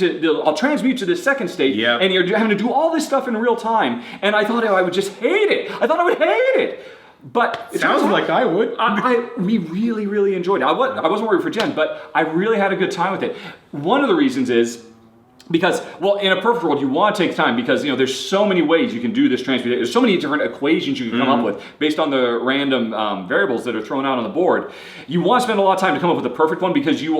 I'll transmute to the second state, and you're having to do all this stuff in real time, and I thought I would just hate it. I thought I would hate it. But it sounds like I would. We really, really enjoyed it. I wasn't worried for Jen, but I really had a good time with it. One of the reasons is because, well, in a perfect world, you want to take time because, there's so many ways you can do this transmutation. There's so many different equations you can come up with based on the random variables that are thrown out on the board. You want to spend a lot of time to come up with the perfect one because you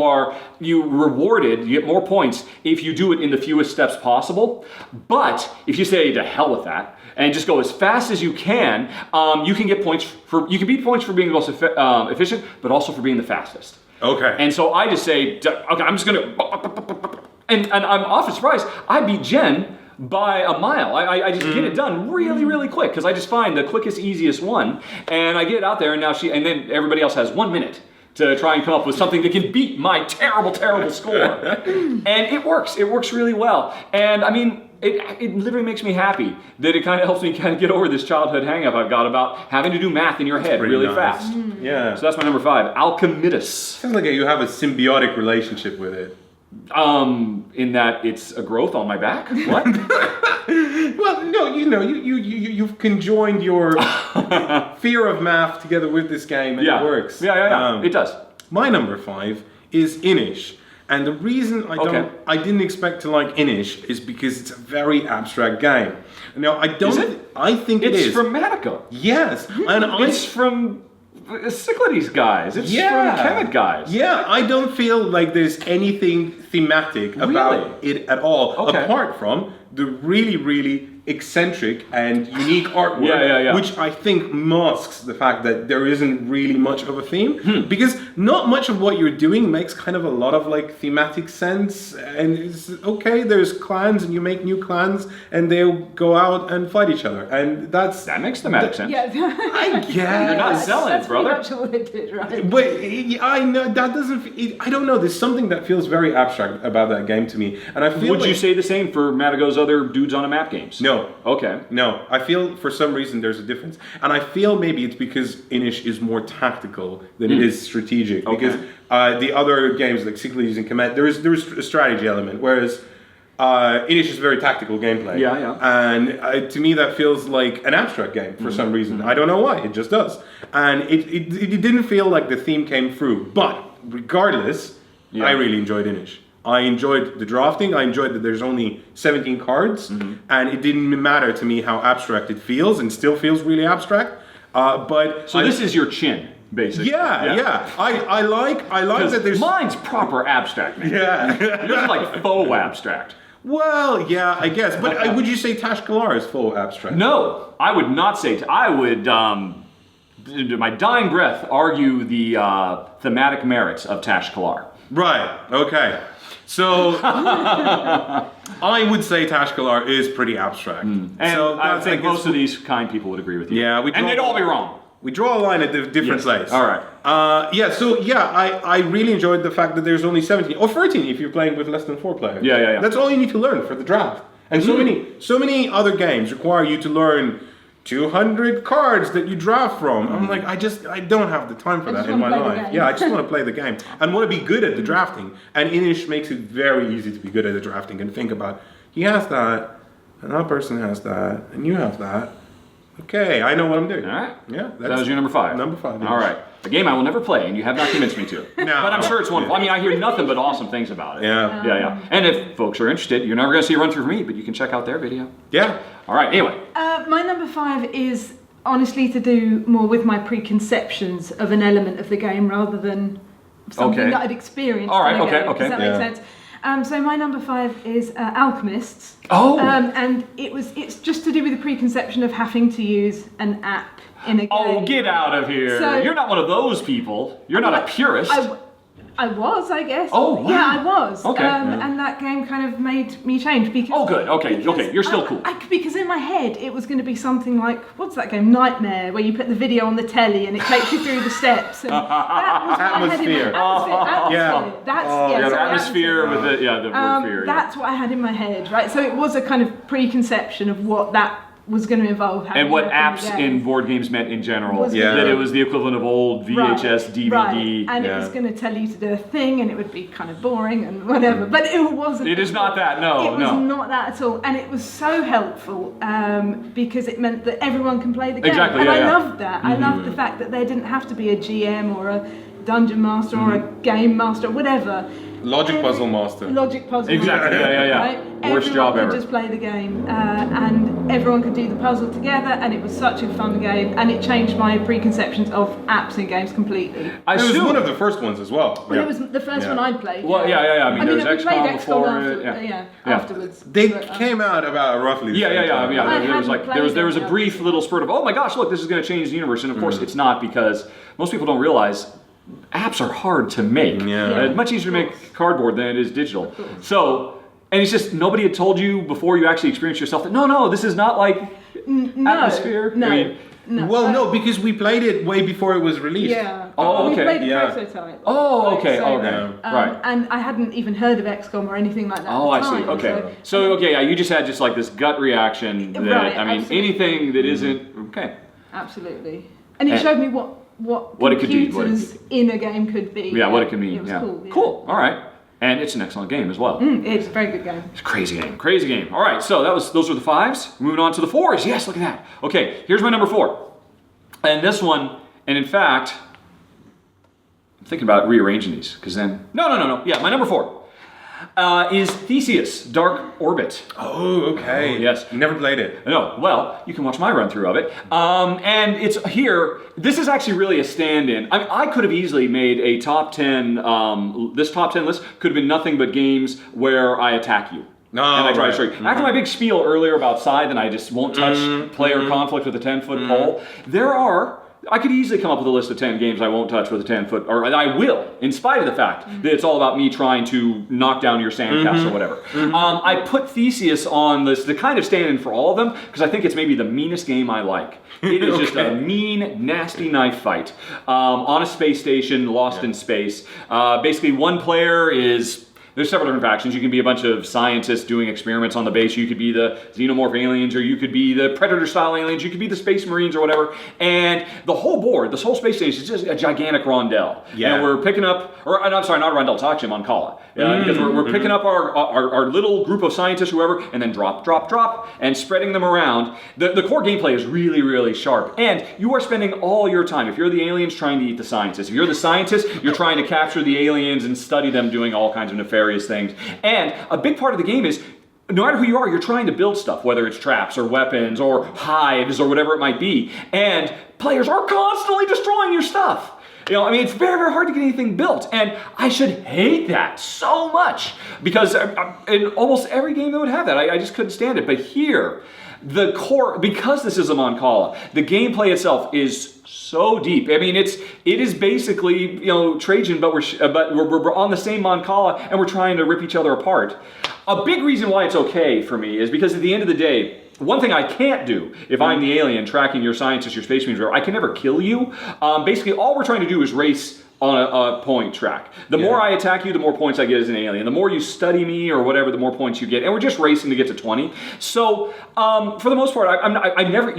rewarded, you get more points if you do it in the fewest steps possible. But if you say to hell with that and just go as fast as you can get points you can beat points for being the most efficient, but also for being the fastest. Okay. And so I just say, okay, I'm just going to... And I'm often surprised, I beat Jen by a mile. I just get it done really, really quick because I just find the quickest, easiest one. And I get it out there and then everybody else has 1 minute to try and come up with something that can beat my terrible, terrible score. And it works. It works really well. And I mean, it literally makes me happy that it kind of helps me kind of get over this childhood hang-up I've got about having to do math in your head really fast. Yeah. So that's my number 5, Alchemidus. Sounds like you have a symbiotic relationship with it. In that it's a growth on my back? What? Well, no, you've conjoined your fear of math together with this game and it works. Yeah. It does. My number 5 is Inish. And the reason I didn't expect to like Inish is because it's a very abstract game. Now, Is it? I think it is. It's from Matico. Yes. And It's from Cyclades guys. It's from Kemet guys. Yeah, I don't feel like there's anything thematic about it at all, apart from the really, really eccentric and unique artwork, which I think masks the fact that there isn't really much of a theme, because not much of what you're doing makes kind of a lot of like thematic sense, and it's there's clans and you make new clans and they'll go out and fight each other, and that makes thematic sense. Yeah, I guess. You're not selling it, brother. That's pretty much all it did, right? But I know that doesn't. I don't know. There's something that feels very abstract about that game to me, and I feel. Would you say the same for Matico's other dudes on a map games? No. Okay. No, I feel for some reason there's a difference, and I feel maybe it's because Inish is more tactical than it is strategic. Because the other games like Cyclades and Kemet, there's a strategy element, whereas Inish is very tactical gameplay. Yeah. And to me that feels like an abstract game for some reason. I don't know why. It just does, and it didn't feel like the theme came through. But regardless, I really enjoyed Inish. I enjoyed the drafting. I enjoyed that there's only 17 cards, and it didn't matter to me how abstract it feels, and still feels really abstract. This is your chin, basically. Yeah. I like that there's. Mine's proper abstract, man. Yeah. Yours is like faux abstract. Well, yeah, I guess. But would you say Tashkalar is full abstract? No, I would not say. I would, to my dying breath, argue the thematic merits of Tashkalar. Right. Okay. So I would say Tashkalar is pretty abstract. And so I think most of these kind people would agree with you. Yeah, and they'd all be wrong. We draw a line at a different place. All right. I really enjoyed the fact that there's only 17 or 13 if you're playing with less than 4 players. Yeah. That's all you need to learn for the draft. And so many other games require you to learn 200 cards that you draft from. I'm like, I don't have the time for that in my life. Yeah, I just want to play the game and want to be good at the drafting. And Inish makes it very easy to be good at the drafting and think about, he has that, and that person has that, and you have that. Okay, I know what I'm doing. All right. Yeah. That was your number 5. Number 5. Yes. All right. A game I will never play, and you have not convinced me to. No. But I'm sure it's wonderful. I mean, I hear nothing but awesome things about it. Yeah. And if folks are interested, you're never going to see a run through me, but you can check out their video. Yeah. All right. Anyway. My number 5 is honestly to do more with my preconceptions of an element of the game rather than something that I'd experienced. All right. in the game. Okay. Does that make sense? So my number 5 is Alchemists. Oh. And it's just to do with the preconception of having to use an app in a game. Oh, get out of here! So, you're not one of those people. You're not a purist. I was, I guess. Oh, wow. Yeah, I was. Okay. And that game kind of made me change because. Oh, good. Okay. You're still cool. Because in my head it was going to be something like, what's that game? Nightmare, where you put the video on the telly and it takes you through the steps. And that was Atmosphere. Atmosphere with the word fear. That's what I had in my head, right? So it was a kind of preconception of what that was going to involve having and what a apps game. in board games meant in general. Yeah. That it was the equivalent of old VHS, DVD. Right. And it was going to tell you to do a thing, and it would be kind of boring and whatever. But it wasn't. It is not that, no. It was not that at all. And it was so helpful because it meant that everyone can play the game. Exactly, and yeah, I loved that. I loved the fact that there didn't have to be a GM or a dungeon master or a game master or whatever. Logic puzzle master. Logic puzzle Exactly, master. yeah. Right? Worst everyone job could ever. just play the game and everyone could do the puzzle together, and it was such a fun game, and it changed my preconceptions of apps and games completely. It was one of the first ones as well. Well, it was the first one I played. Well, yeah. I mean, there was we played XCOM before after, it. Afterwards. They But, came out about roughly the same time. There was a brief little spurt of, oh my gosh, look, this is going to change the universe, and of course it's not, because most people don't realize apps are hard to make. It's much easier to make cardboard than it is digital. So, and it's just, nobody had told you before you actually experienced yourself that, no, this is not like atmosphere. No. I mean, No, because we played it way before it was released. Yeah. Oh, okay. We played the Yeah. prototype. Oh, okay. So, Right. And I hadn't even heard of XCOM or anything like that. Oh, I at the see. time, Okay. So, you just had just like this gut reaction that, Right, I mean, absolutely. anything that isn't, okay. Absolutely. And it showed me what What it could do, computers in a game could be. Yeah, what it can mean. It was cool. Yeah. Cool. All right. And it's an excellent game as well. It's a very good game. It's a crazy game. All right, so those were the 5s. Moving on to the 4s. Yes, look at that. Okay, here's my number 4. And this one, and in fact, I'm thinking about rearranging these, because then... No. Yeah, my number 4 is Theseus, Dark Orbit. Oh, okay. Oh, yes. Never played it. No, well, you can watch my run through of it. And it's here, this is actually really a stand-in. I mean, I could have easily made a top 10, this top 10 list could have been nothing but games where I attack you. And I try to show you. After my big spiel earlier about Scythe and I just won't touch player conflict with a 10-foot pole, I could easily come up with a list of 10 games I won't touch with a 10-foot, or I will, in spite of the fact that it's all about me trying to knock down your sandcastle or whatever. I put Theseus on this to kind of stand in for all of them, because I think it's maybe the meanest game I like. It is just a mean, nasty knife fight on a space station, lost in space. Basically, one player is... There's several different factions. You can be a bunch of scientists doing experiments on the base. You could be the xenomorph aliens, or you could be the Predator-style aliens. You could be the Space Marines or whatever. And the whole board, this whole space station is just a gigantic rondel. Yeah. And we're picking up, or I'm sorry, not a rondel, it's actually a Mancala. Because we're picking up our little group of scientists, whoever, and then drop, and spreading them around. The core gameplay is really, really sharp. And you are spending all your time, if you're the aliens, trying to eat the scientists. If you're the scientists, you're trying to capture the aliens and study them doing all kinds of nefarious things. And a big part of the game is, no matter who you are, you're trying to build stuff, whether it's traps or weapons or hives or whatever it might be. And players are constantly destroying your stuff. I mean, it's very, very hard to get anything built. And I should hate that so much, because in almost every game that would have that, I just couldn't stand it. But here, the core, because this is a Mancala, the gameplay itself is so deep. I mean, it is basically, Trajan, but we're on the same Mancala and we're trying to rip each other apart. A big reason why it's okay for me is because at the end of the day, one thing I can't do if I'm the alien tracking your scientists, your space marines, I can never kill you. Basically, all we're trying to do is race on a point track. The more I attack you, the more points I get as an alien. The more you study me or whatever, the more points you get. And we're just racing to get to 20. So, for the most part,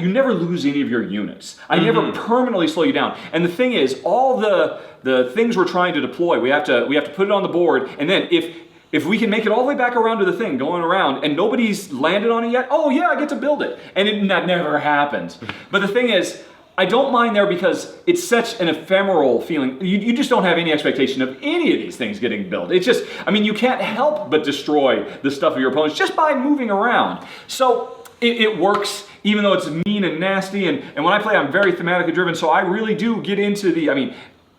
you never lose any of your units. I never permanently slow you down. And the thing is, all the things we're trying to deploy, we have to put it on the board, and then if we can make it all the way back around to the thing, going around, and nobody's landed on it yet, oh yeah, I get to build it. And that never happens. But the thing is, I don't mind there because it's such an ephemeral feeling. You just don't have any expectation of any of these things getting built. It's just, I mean, you can't help but destroy the stuff of your opponents just by moving around. So it works, even though it's mean and nasty. And when I play, I'm very thematically driven. So I really do get into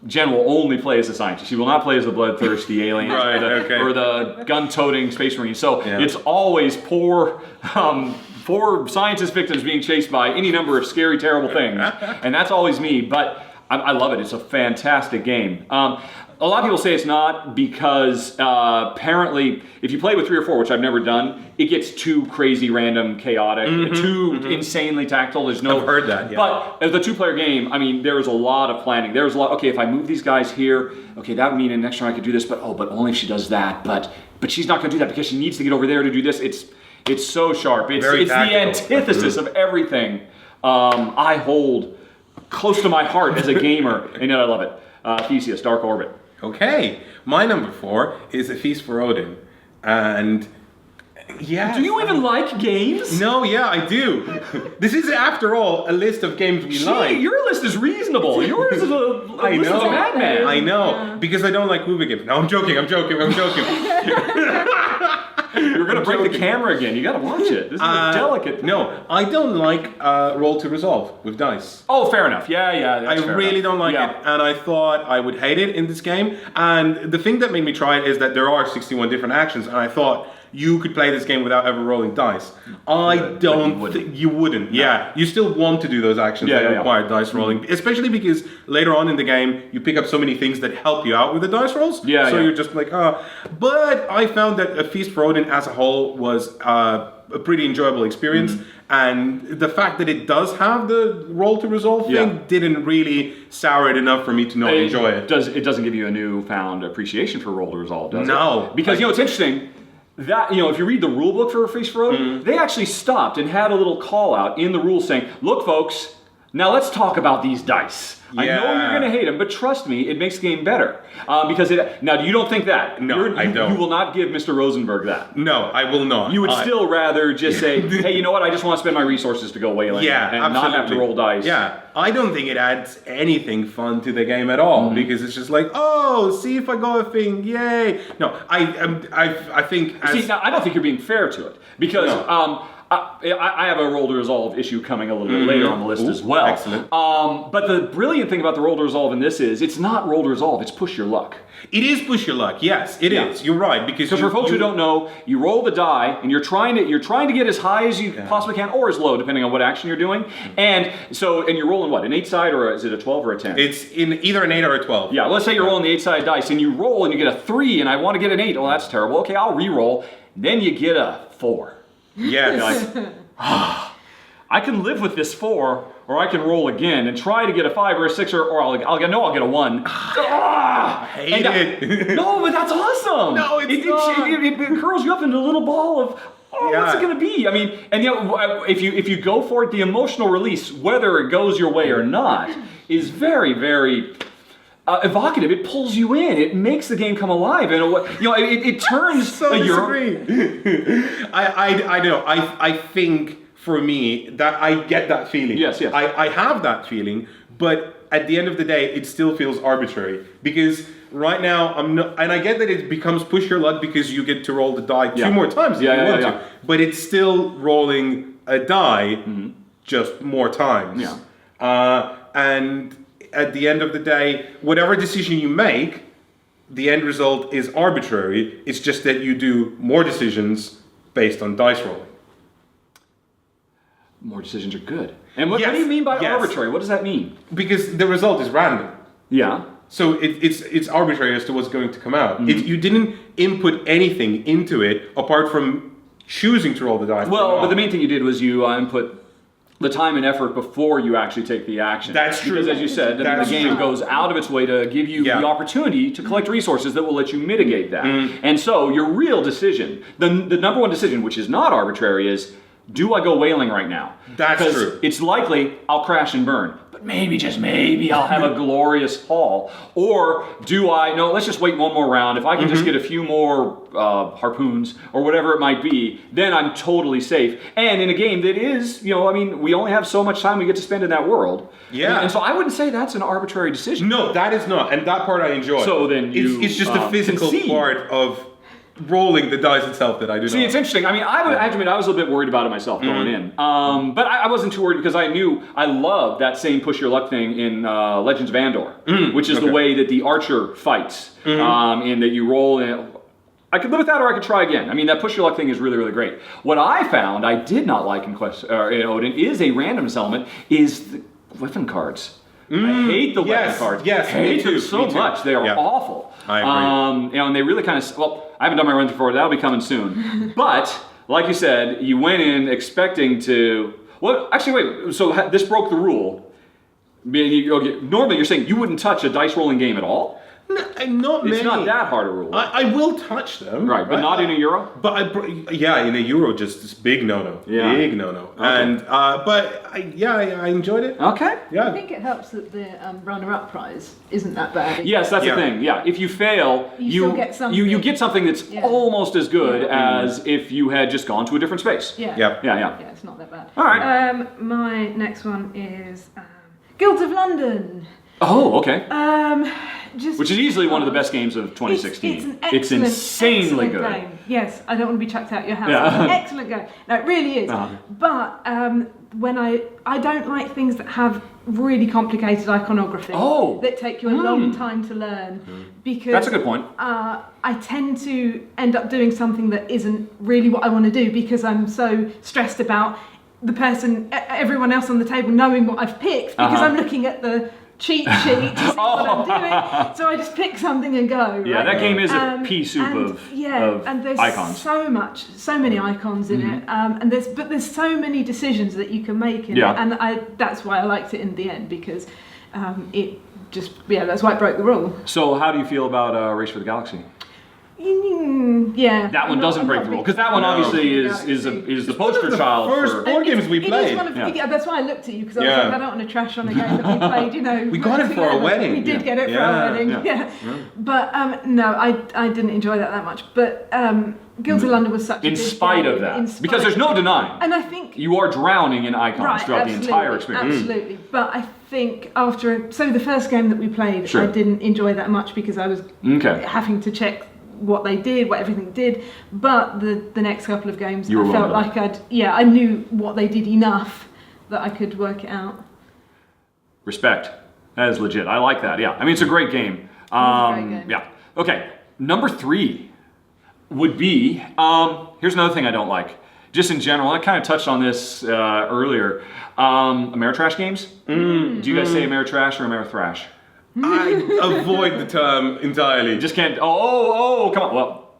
Jen will only play as a scientist. She will not play as the bloodthirsty alien or the gun-toting space marine. So it's always poor scientist victims being chased by any number of scary, terrible things. And that's always me, but I love it. It's a fantastic game. A lot of people say it's not because apparently if you play with 3 or 4, which I've never done, it gets too crazy, random, chaotic, too insanely tactile. There's no... I've heard that, yeah. But as a 2-player game, I mean, there was a lot of planning. There was a lot, okay, if I move these guys here, okay, that would mean next turn I could do this, but only if she does that. But she's not going to do that because she needs to get over there to do this. It's so sharp. It's the tactical. antithesis of everything I hold close to my heart as a gamer, and yet I love it. Theseus, Dark Orbit. Okay, my number 4 is A Feast for Odin, and yeah. Do you even like games? No, yeah, I do. This is, after all, a list of games we like. Your list is reasonable. Yours is a list of madman. I know, because I don't like movie games. No, I'm joking. You're gonna break the camera again. You gotta watch it. This is a delicate. No, I don't like roll to resolve with dice. Oh, fair enough. Yeah. I really don't like it, and I thought I would hate it in this game. And the thing that made me try it is that there are 61 different actions, and I thought you could play this game without ever rolling dice. I don't think you wouldn't. No. Yeah, you still want to do those actions that require dice rolling, especially because later on in the game you pick up so many things that help you out with the dice rolls. So you're just like, But I found that A Feast for Odin as a whole was a pretty enjoyable experience, and the fact that it does have the roll to resolve thing didn't really sour it enough for me to not enjoy it. It doesn't give you a newfound appreciation for roll to resolve, does it? No, because it's interesting. That, if you read the rule book for A Feast for Odin, they actually stopped and had a little call out in the rules saying, look folks, now let's talk about these dice. I know you're going to hate them, but trust me, it makes the game better. Because now, you don't think that? No, I don't. You will not give Mr. Rosenberg that. No, I will not. You would still rather just say, hey, you know what, I just want to spend my resources to go whaling and not have to roll dice. Yeah, I don't think it adds anything fun to the game at all, because it's just like, see if I got a thing, yay. No, I think... now, I don't think you're being fair to it, because... I have a roll to resolve issue coming a little bit later on the list as well. Excellent. But the brilliant thing about the roll to resolve in this is it's not roll to resolve, it's push your luck. It is push your luck. Yes, it is. You're right, because for folks who don't know, you roll the die and you're trying to get as high as you possibly can, or as low depending on what action you're doing. And you're rolling what, an 8-side, or is it a 12 or a 10? It's in either an 8 or a 12. Yeah, let's say you're rolling the 8-sided dice and you roll and you get a 3 and I want to get an 8. Oh, that's terrible. Okay, I'll re-roll. Then you get a 4. Yes. Like, I can live with this 4, or I can roll again and try to get a 5 or a 6, or I'll get a 1. I hate it. No, but that's awesome. No, it's not. It curls you up into a little ball of, what's it going to be? I mean, and if you go for it, the emotional release, whether it goes your way or not, is very, very evocative. It pulls you in. It makes the game come alive, and it turns. So disagree. I know. I think for me that I get that feeling. Yes. I have that feeling, but at the end of the day, it still feels arbitrary because right now I'm not. And I get that it becomes push your luck because you get to roll the die 2 more times if you want to. But it's still rolling a die, just more times. Yeah. And at the end of the day, whatever decision you make, the end result is arbitrary. It's just that you do more decisions based on dice rolling. More decisions are good. And what do you mean by arbitrary? What does that mean? Because the result is random. Yeah. So it's arbitrary as to what's going to come out. You didn't input anything into it apart from choosing to roll the dice. Well, but the main thing you did was you input the time and effort before you actually take the action. That's true. Because as you said, the game goes out of its way to give you the opportunity to collect resources that will let you mitigate that. And so your real decision, the number one decision, which is not arbitrary, is do I go whaling right now? That's true. Because it's likely I'll crash and burn. But maybe, just maybe, I'll have a glorious haul. Or do let's just wait one more round. If I can just get a few more harpoons or whatever it might be, then I'm totally safe. And in a game that is, we only have so much time we get to spend in that world. Yeah. And so I wouldn't say that's an arbitrary decision. No, that is not. And that part I enjoy. So then it's just the physical part of rolling the dice itself that I do not. See, it's interesting. I mean, I have to admit, I was a little bit worried about it myself going in. But I wasn't too worried because I knew I loved that same push your luck thing in Legends of Andor, which is the way that the archer fights, in that you roll in. I could live with that, or I could try again. I mean, that push your luck thing is really, really great. What I found I did not like in Odin is a randomness element, is the weapon cards. I hate the weapon cards. Yes, I hate them so much. They are awful. I agree. And they really kind of, I haven't done my run through it. That'll be coming soon. But, like you said, you went in expecting to, so this broke the rule. Normally you're saying you wouldn't touch a dice rolling game at all? Not many. It's not that hard a rule. I will touch them. Right, but not in a Euro? But in a Euro, just this big no-no. Yeah. Big no-no. Okay. And, I enjoyed it. Okay. Yeah. I think it helps that the runner-up prize isn't that bad. Yes, that's the thing. Yeah, if you fail, you still get something. You get something that's almost as good as if you had just gone to a different space. Yeah. Yeah, it's not that bad. All right. My next one is Guilds of London. Oh, okay. Which is easily one of the best games of 2016. It's an insanely excellent good game. Yes, I don't want to be chucked out your house. Yeah. It's an excellent game. No, it really is. But when I don't like things that have really complicated iconography that take you a long time to learn because that's a good point. I tend to end up doing something that isn't really what I want to do because I'm so stressed about everyone else on the table knowing what I've picked because I'm looking at the cheat sheet to see what I'm doing. So I just pick something and go. Yeah, right? that game is a pea soup of and there's icons. so many icons in it, and there's so many decisions that you can make in it, and that's why I liked it in the end because it just that's why it broke the rule. So how do you feel about Race for the Galaxy? Yeah, that one doesn't break the rule because that one obviously is the poster child first for board games we played. That's why I looked at you because I was like, I don't want to trash on a game that we played. We got it for a wedding. We did get it for a wedding. Yeah. But no, I didn't enjoy that much. But Guilds of London was such a in spite of that, because there's no denying, and I think you are drowning in icons throughout the entire experience. Absolutely, but I think so the first game that we played, I didn't enjoy that much because I was having to check what they did, what everything did, but the next couple of games I felt like I knew what they did enough that I could work it out. Respect. That is legit. I like that. Yeah, I mean it's a great game. It's a great game. Yeah. Okay. Number 3 would be here's another thing I don't like. Just in general, I kind of touched on this earlier. Ameritrash games. Do you guys say Ameritrash or Amerithrash? I avoid the term entirely. Just can't. Oh, come on. Well,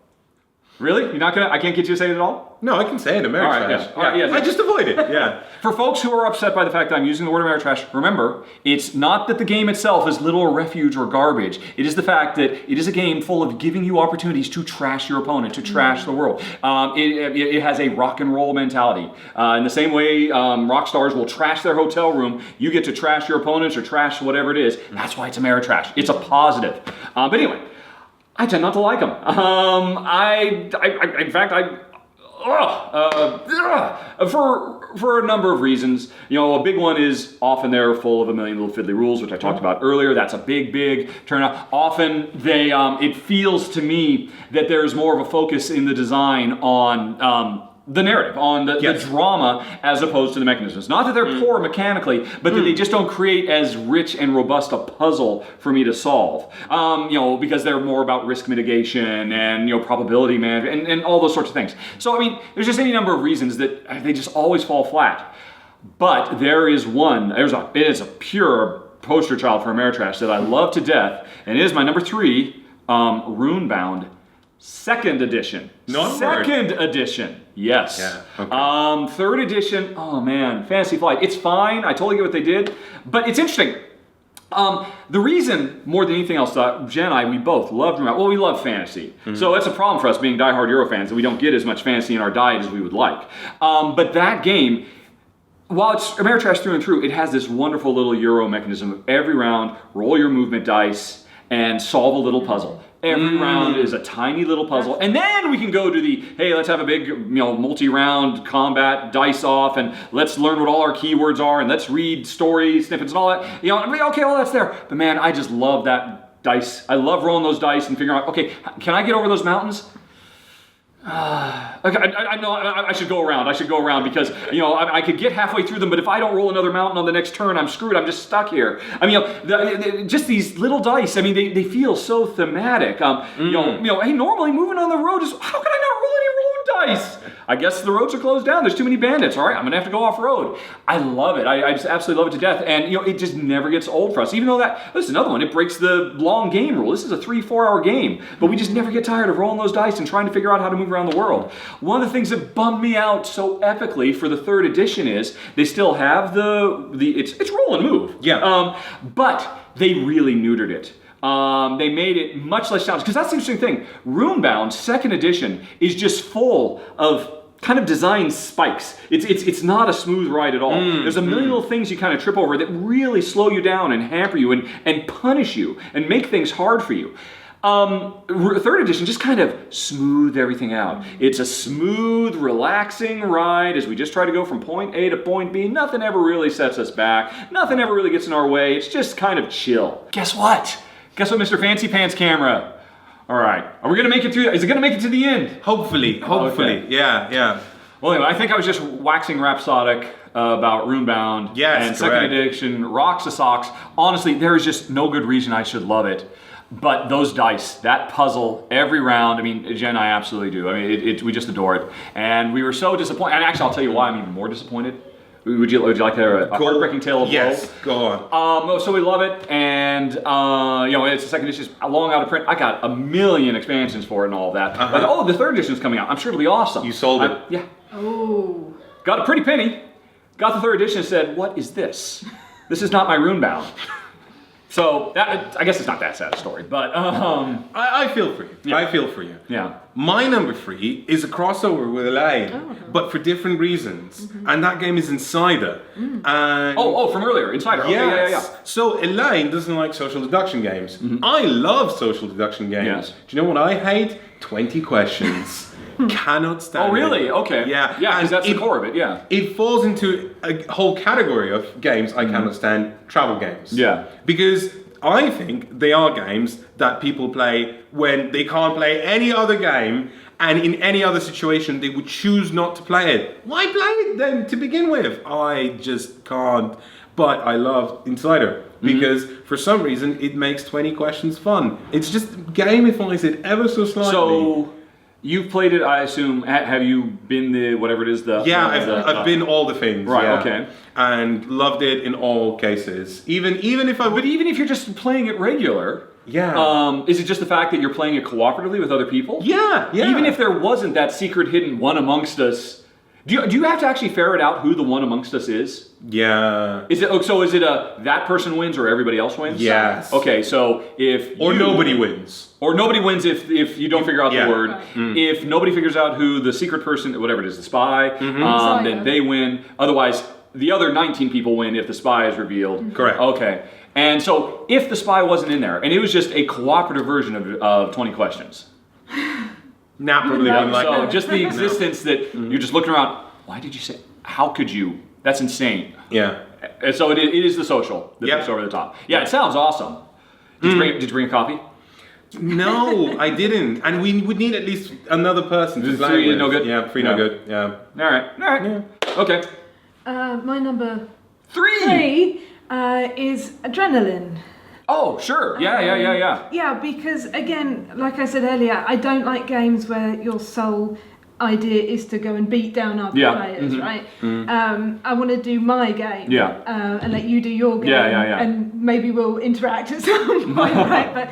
really? You're not gonna? I can't get you to say it at all? No, I can say it. Ameritrash. All right, yes. I just avoid it. Yeah. For folks who are upset by the fact that I'm using the word Ameritrash, remember, it's not that the game itself is little refuge or garbage. It is the fact that it is a game full of giving you opportunities to trash your opponent, to trash the world. It has a rock and roll mentality. In the same way rock stars will trash their hotel room, you get to trash your opponents or trash whatever it is. That's why it's Ameritrash. It's a positive. But anyway, I tend not to like them. In fact, for a number of reasons. A big one is often they're full of a million little fiddly rules, which I talked about earlier. That's a big turnout. Often it feels to me that there's more of a focus in the design on the narrative, on the drama, as opposed to the mechanisms. Not that they're poor mechanically, but that they just don't create as rich and robust a puzzle for me to solve. Because they're more about risk mitigation and probability management and all those sorts of things. So I mean, there's just any number of reasons that they just always fall flat. But there is one. It is a pure poster child for Ameritrash that I love to death, and it is my number 3, Runebound. Second edition. Second edition. Yes. Yeah. Okay. Third edition. Oh man, Fantasy Flight. It's fine. I totally get what they did, but it's interesting. The reason, more than anything else, Jen and I, we both loved Runebound. Well, we love fantasy. So that's a problem for us being diehard Euro fans, that we don't get as much fantasy in our diet as we would like. But that game, while it's Ameritrash through and through, it has this wonderful little Euro mechanism of every round, roll your movement dice and solve a little puzzle. Every round is a tiny little puzzle, and then we can go to hey, let's have a big, multi-round combat dice off, and let's learn what all our keywords are, and let's read story snippets and all that. Okay, well that's there. But man, I just love that dice. I love rolling those dice and figuring out, okay, can I get over those mountains? Okay, I know I should go around. I should go around because I could get halfway through them, but if I don't roll another mountain on the next turn, I'm screwed. I'm just stuck here. I mean, just these little dice. I mean, they feel so thematic. Hey, normally moving on the road is how can I not roll any road dice? I guess the roads are closed down. There's too many bandits. All right, I'm gonna have to go off road. I love it. I just absolutely love it to death. And it just never gets old for us. Even though this is another one. It breaks the long game rule. This is a 3-4 hour game, but we just never get tired of rolling those dice and trying to figure out how to move around the world. One of the things that bummed me out so epically for the 3rd edition is they still have it's roll and move. Yeah. But they really neutered it. They made it much less challenging, because that's the interesting thing. Runebound 2nd edition is just full of kind of design spikes. It's not a smooth ride at all. There's a million little things you kind of trip over that really slow you down and hamper you and punish you and make things hard for you. 3rd edition just kind of smooth everything out. It's a smooth, relaxing ride as we just try to go from point A to point B. Nothing ever really sets us back. Nothing ever really gets in our way. It's just kind of chill. Guess what? Guess what, Mr. Fancy Pants Camera? All right. Are we going to make it through? Is it going to make it to the end? Hopefully. Okay. Yeah. Well, anyway, I think I was just waxing rhapsodic about Runebound. Yes, and correct. 2nd edition rocks the socks. Honestly, there is just no good reason I should love it. But those dice, that puzzle, every round, I mean, Jen, I absolutely do. I mean, we just adore it. And we were so disappointed. And actually, I'll tell you why I'm even more disappointed. Would you like a heartbreaking tale of woe? Yes, go on. So we love it, and it's the 2nd edition, long out of print. I got a million expansions for it and all of that. Like, the 3rd edition is coming out. I'm sure it'll be awesome. You sold it. Yeah. Oh. Got a pretty penny. Got the 3rd edition and said, "What is this? This is not my Runebound." So I guess it's not that sad a story, but I feel for you. Yeah. I feel for you. Yeah. My number 3 is a crossover with Elaine, but for different reasons. And that game is Insider. And from earlier, Insider. Okay, yes. yeah. So Elaine doesn't like social deduction games. I love social deduction games. Yes. Do you know what I hate? 20 questions. Cannot stand it. Oh, really? Okay. Yeah. Yeah, because that's the core of it, yeah. It falls into a whole category of games I cannot stand, travel games. Yeah. Because I think they are games that people play when they can't play any other game, and in any other situation they would choose not to play it. Why play it then to begin with? I just can't. But I love Insider because for some reason it makes 20 questions fun. It's just gamifies it ever so slightly. So you've played it, I assume. Have you been whatever it is? I've been all the things. Right. Yeah. Okay. And loved it in all cases. Even if I would. But even if you're just playing it regular. Yeah. Is it just the fact that you're playing it cooperatively with other people? Yeah. Even if there wasn't that secret hidden one amongst us, do you have to actually ferret out who the one amongst us is? Yeah. Is it a that person wins or everybody else wins? Yes. Okay, so if nobody wins. Or nobody wins if you don't figure out the word. Right. If nobody figures out who the secret person, whatever it is, the spy, then they win. Otherwise, the other 19 people win if the spy is revealed. Correct. Okay. And so if the spy wasn't in there, and it was just a cooperative version of 20 questions. Nah, probably wouldn't like So that. just the existence that you're just looking around, why did you say, how could you? That's insane. Yeah. And so it is the social that takes over the top. Yeah, it sounds awesome. Did you bring a copy? No, I didn't. And we would need at least another person to play Three with. no good? Yeah, 3 no good. Yeah. All right. Yeah. Okay. My number 3. 3 is Adrenaline. Oh, sure. Yeah. Yeah, because again, like I said earlier, I don't like games where your sole idea is to go and beat down other players, right? I want to do my game, and let you do your game, and maybe we'll interact at some point, right? But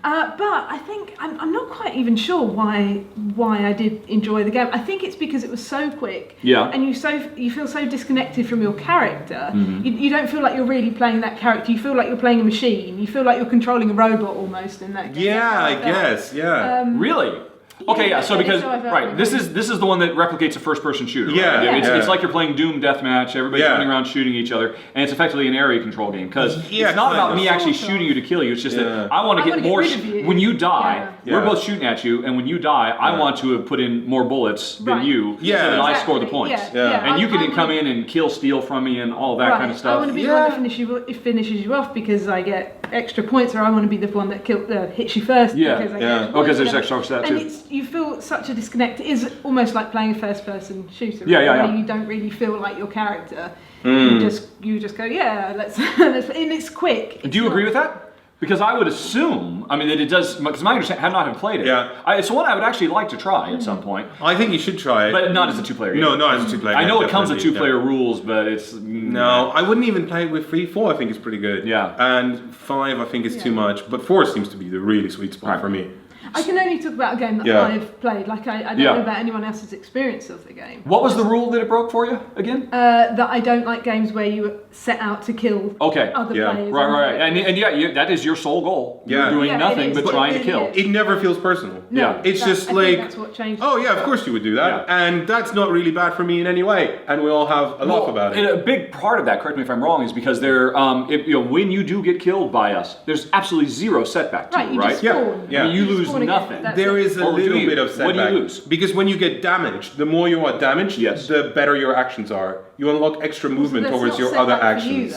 I think I'm not quite even sure why I did enjoy the game. I think it's because it was so quick, and you feel so disconnected from your character. You don't feel like you're really playing that character. You feel like you're playing a machine. You feel like you're controlling a robot almost in that game. Yeah, I guess. Yeah. Really? Okay, yeah. So because so this is the one that replicates a first-person shooter. Yeah, right? yeah. It's like you're playing Doom Deathmatch. Everybody's running around shooting each other, and it's effectively an area control game because it's not about me actually shooting you to kill you. It's just that I want to get more. When you die, we're both shooting at you, and when you die, I want to have put in more bullets than you, so that I score the points. And you can come in and steal from me, and all that kind of stuff. I want to be the one that finishes you off because I get extra points, or I want to be the one that hits you first. Because I get because there's extra stat too. And you feel such a disconnect. It is almost like playing a first-person shooter. Yeah. You don't really feel like your character. You just go, let's. And it's quick. Do you agree with that? Because I would assume, that it does. Because my understanding, I have not played it. Yeah. It's one I would actually like to try at some point. I think you should try it. But not as a 2-player game. No, not as a 2-player game. I know it comes with definitely, 2-player rules, but it's... No, I wouldn't even play it with 3. 4 I think is pretty good. Yeah. And 5 I think is too much. But 4 seems to be the really sweet spot for me. I can only talk about a game that I've played. Like I don't know about anyone else's experience of the game. What was the rule that it broke for you again? That I don't like games where you set out to kill other players. Right. And that is your sole goal. You're doing nothing but trying to kill. It never feels personal. No, it's just I like, think that's what changed. oh yeah, of course you would do that, and that's not really bad for me in any way, and we all have a laugh about it. And a big part of that, correct me if I'm wrong, is because when you do get killed by us, there's absolutely zero setback to it, right? You lose nothing. There is a little bit of setback. What do you lose? Because when you get damaged, the more you are damaged, the better your actions are. You unlock extra movement towards your other actions.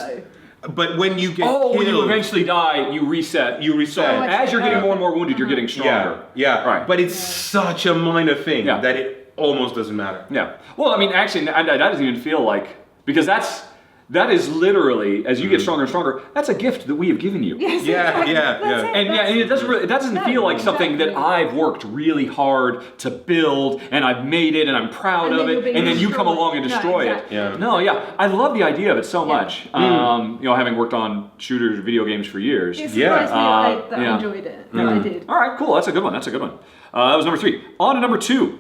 But when you get killed, when you eventually die, you reset. So as you're getting more and more wounded, you're getting stronger. Right. But it's such a minor thing that it almost doesn't matter. Yeah. Well, I mean, actually, that doesn't even feel like, because that is literally, as you get stronger and stronger, that's a gift that we have given you. Yes, And it doesn't feel like something that I've worked really hard to build, and I've made it, and I'm proud of it, and then you come along and destroy it. I love the idea of it so much. Having worked on shooters, video games for years. It surprised me that I enjoyed it. I did. All right, cool. That's a good one. That was number 3. On to number 2.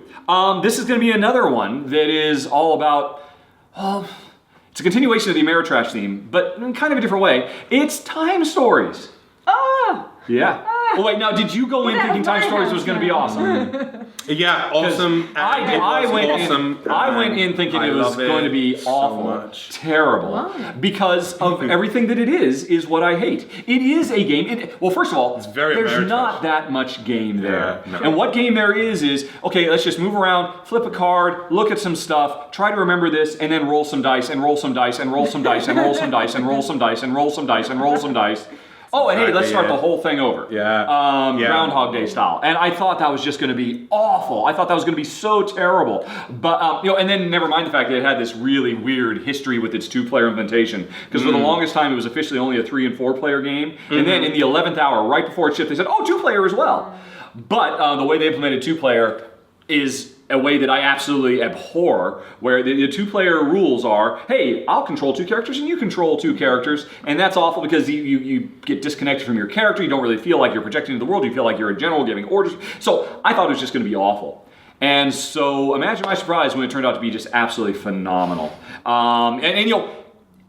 This is going to be another one that is all about. It's a continuation of the Ameritrash theme, but in kind of a different way. It's time stories. Yeah. Oh wait, now did you go in thinking time stories was going to be awesome? Awesome. I went in thinking it was going to be awful, terrible, because of everything that it is what I hate. It is a game. Well, first of all, there's not that much game there. And what game there is okay, let's just move around, flip a card, look at some stuff, try to remember this, and then roll some dice, and roll some dice, and roll some dice, and roll some dice, and roll some dice, and roll some dice, and roll some dice. Oh, and hey, let's start the whole thing over. Groundhog Day style. And I thought that was just going to be awful. I thought that was going to be so terrible. But, and then never mind the fact that it had this really weird history with its 2-player implementation. Because for the longest time, it was officially only a 3- and 4-player game. And then in the 11th hour, right before it shipped, they said, 2-player as well. But the way they implemented 2-player is a way that I absolutely abhor, where the 2-player rules are, hey, I'll control 2 characters and you control 2 characters, and that's awful because you get disconnected from your character, you don't really feel like you're projecting into the world, you feel like you're a general giving orders. So I thought it was just going to be awful. And so imagine my surprise when it turned out to be just absolutely phenomenal.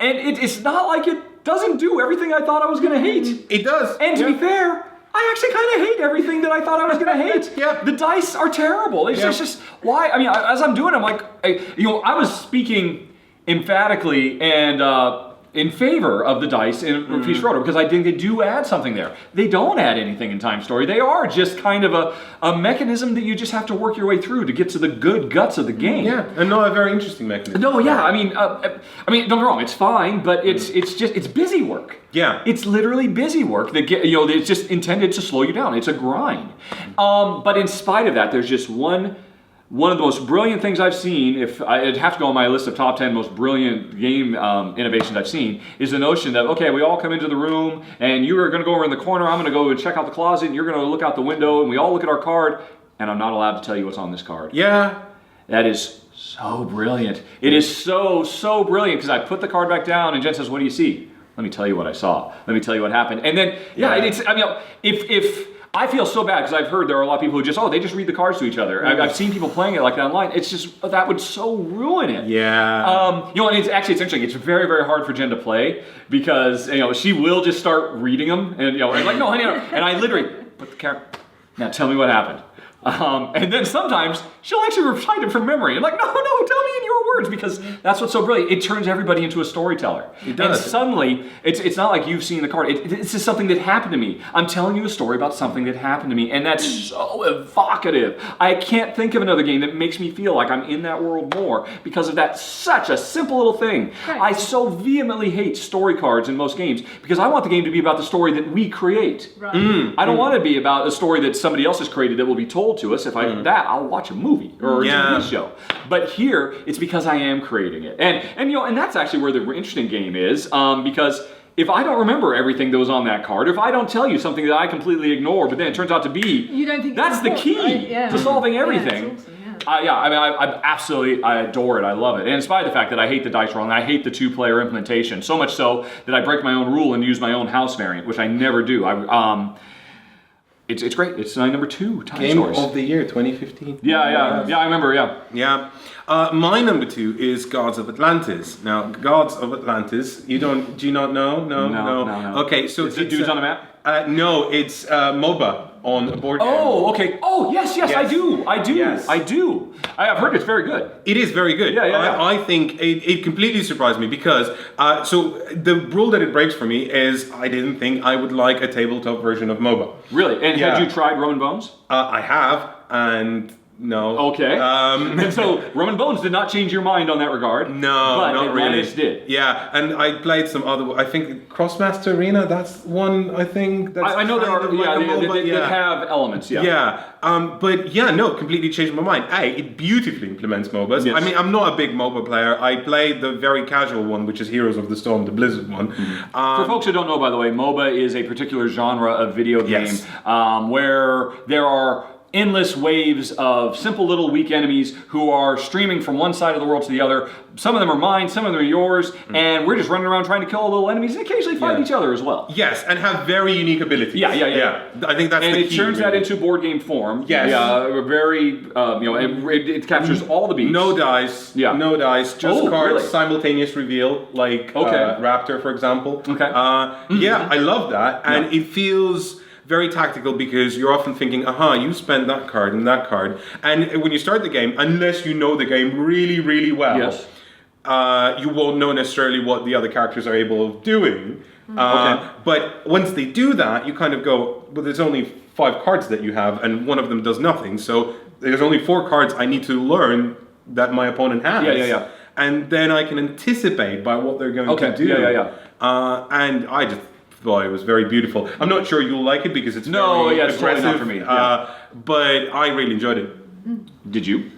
It's not like it doesn't do everything I thought I was going to hate. It does. And to be fair, I actually kind of hate everything that I thought I was going to hate. The dice are terrible. It's just, why? I mean, as I'm doing it, I'm like, I was speaking emphatically and in favor of the dice in Rahdo because I think they do add something there. They don't add anything in Time Story. They are just kind of a mechanism that you just have to work your way through to get to the good guts of the game. And a very interesting mechanism. I mean, don't get me wrong, it's fine, but it's busy work. It's literally busy work that it's just intended to slow you down. It's a grind. But in spite of that, there's just one of the most brilliant things I've seen, if I'd have to go on my list of top 10 most brilliant game innovations I've seen, is the notion that, okay, we all come into the room, and you are going to go over in the corner, I'm going to go and check out the closet, and you're going to look out the window, and we all look at our card, and I'm not allowed to tell you what's on this card. That is so brilliant. It is so, so brilliant, because I put the card back down, and Jen says, what do you see? Let me tell you what I saw. Let me tell you what happened. And then, if I feel so bad because I've heard there are a lot of people who they just read the cards to each other. I've seen people playing it like that online. It's just, that would so ruin it. And it's interesting. It's very, very hard for Jen to play because, she will just start reading them and, and like, no, honey, no. And I literally put the card, now tell me what happened. And then sometimes she'll actually recite it from memory. And like, no, tell me in your words, because that's what's so brilliant. It turns everybody into a storyteller. It does. And suddenly, it's not like you've seen the card. It's just something that happened to me. I'm telling you a story about something that happened to me, and that's so evocative. I can't think of another game that makes me feel like I'm in that world more because of that. Such a simple little thing. Right. I so vehemently hate story cards in most games because I want the game to be about the story that we create. Right. I don't want it to be about a story that somebody else has created that will be told to us. If I do that, I'll watch a movie or a TV show. But here, it's because I am creating it, and that's actually where the interesting game is, because if I don't remember everything that was on that card, if I don't tell you something that I completely ignore, but then it turns out to be, you don't think that's the key to solving everything. I adore it. I love it. And in spite of the fact that I hate the dice rolling, I hate the 2-player implementation, so much so that I break my own rule and use my own house variant, which I never do. It's great. It's my number 2 time Game source. of the year 2015. Yeah, I remember. Yeah. My number 2 is Gods of Atlantis. Now, Gods of Atlantis. Do you not know? No. Okay, so it's dudes on a map. No, it's MOBA on a board game. Oh, okay. Oh, yes, I do. Yes. I do. I've heard it's very good. It is very good. Yeah. I think it completely surprised me because, so the rule that it breaks for me is I didn't think I would like a tabletop version of MOBA. Really? And had you tried Roman Bones? I have, and no. Okay. And so Roman Bones did not change your mind on that regard. No, but not Atlantis really. did. Yeah, and I played some other. I think Crossmaster Arena. That's one. I think. That's I know there are. They have elements. Yeah. Yeah. But yeah, no, completely changed my mind. It beautifully implements MOBAs. Yes. I mean, I'm not a big MOBA player. I played the very casual one, which is Heroes of the Storm, the Blizzard one. For folks who don't know, by the way, MOBA is a particular genre of video game where there are endless waves of simple little weak enemies who are streaming from one side of the world to the other. Some of them are mine, some of them are yours, and we're just running around trying to kill little enemies and occasionally fight each other as well. Yes, and have very unique abilities. Yeah. I think that's the key. And it turns that into board game form. Yes. Very, it captures all the beats. No dice. Yeah. No dice. Just cards. Really? Simultaneous reveal, like Raptor, for example. Okay. Yeah, I love that, and it feels very tactical because you're often thinking, you spent that card and that card. And when you start the game, unless you know the game really, really well, you won't know necessarily what the other characters are able of doing. But once they do that, you kind of go, well, there's only 5 cards that you have and one of them does nothing. So there's only 4 cards I need to learn that my opponent has. Yeah. And then I can anticipate by what they're going to do. Yeah. And I just thought it was very beautiful. I'm not sure you'll like it because it's very it's aggressive. totally not for me. But I really enjoyed it. Did you?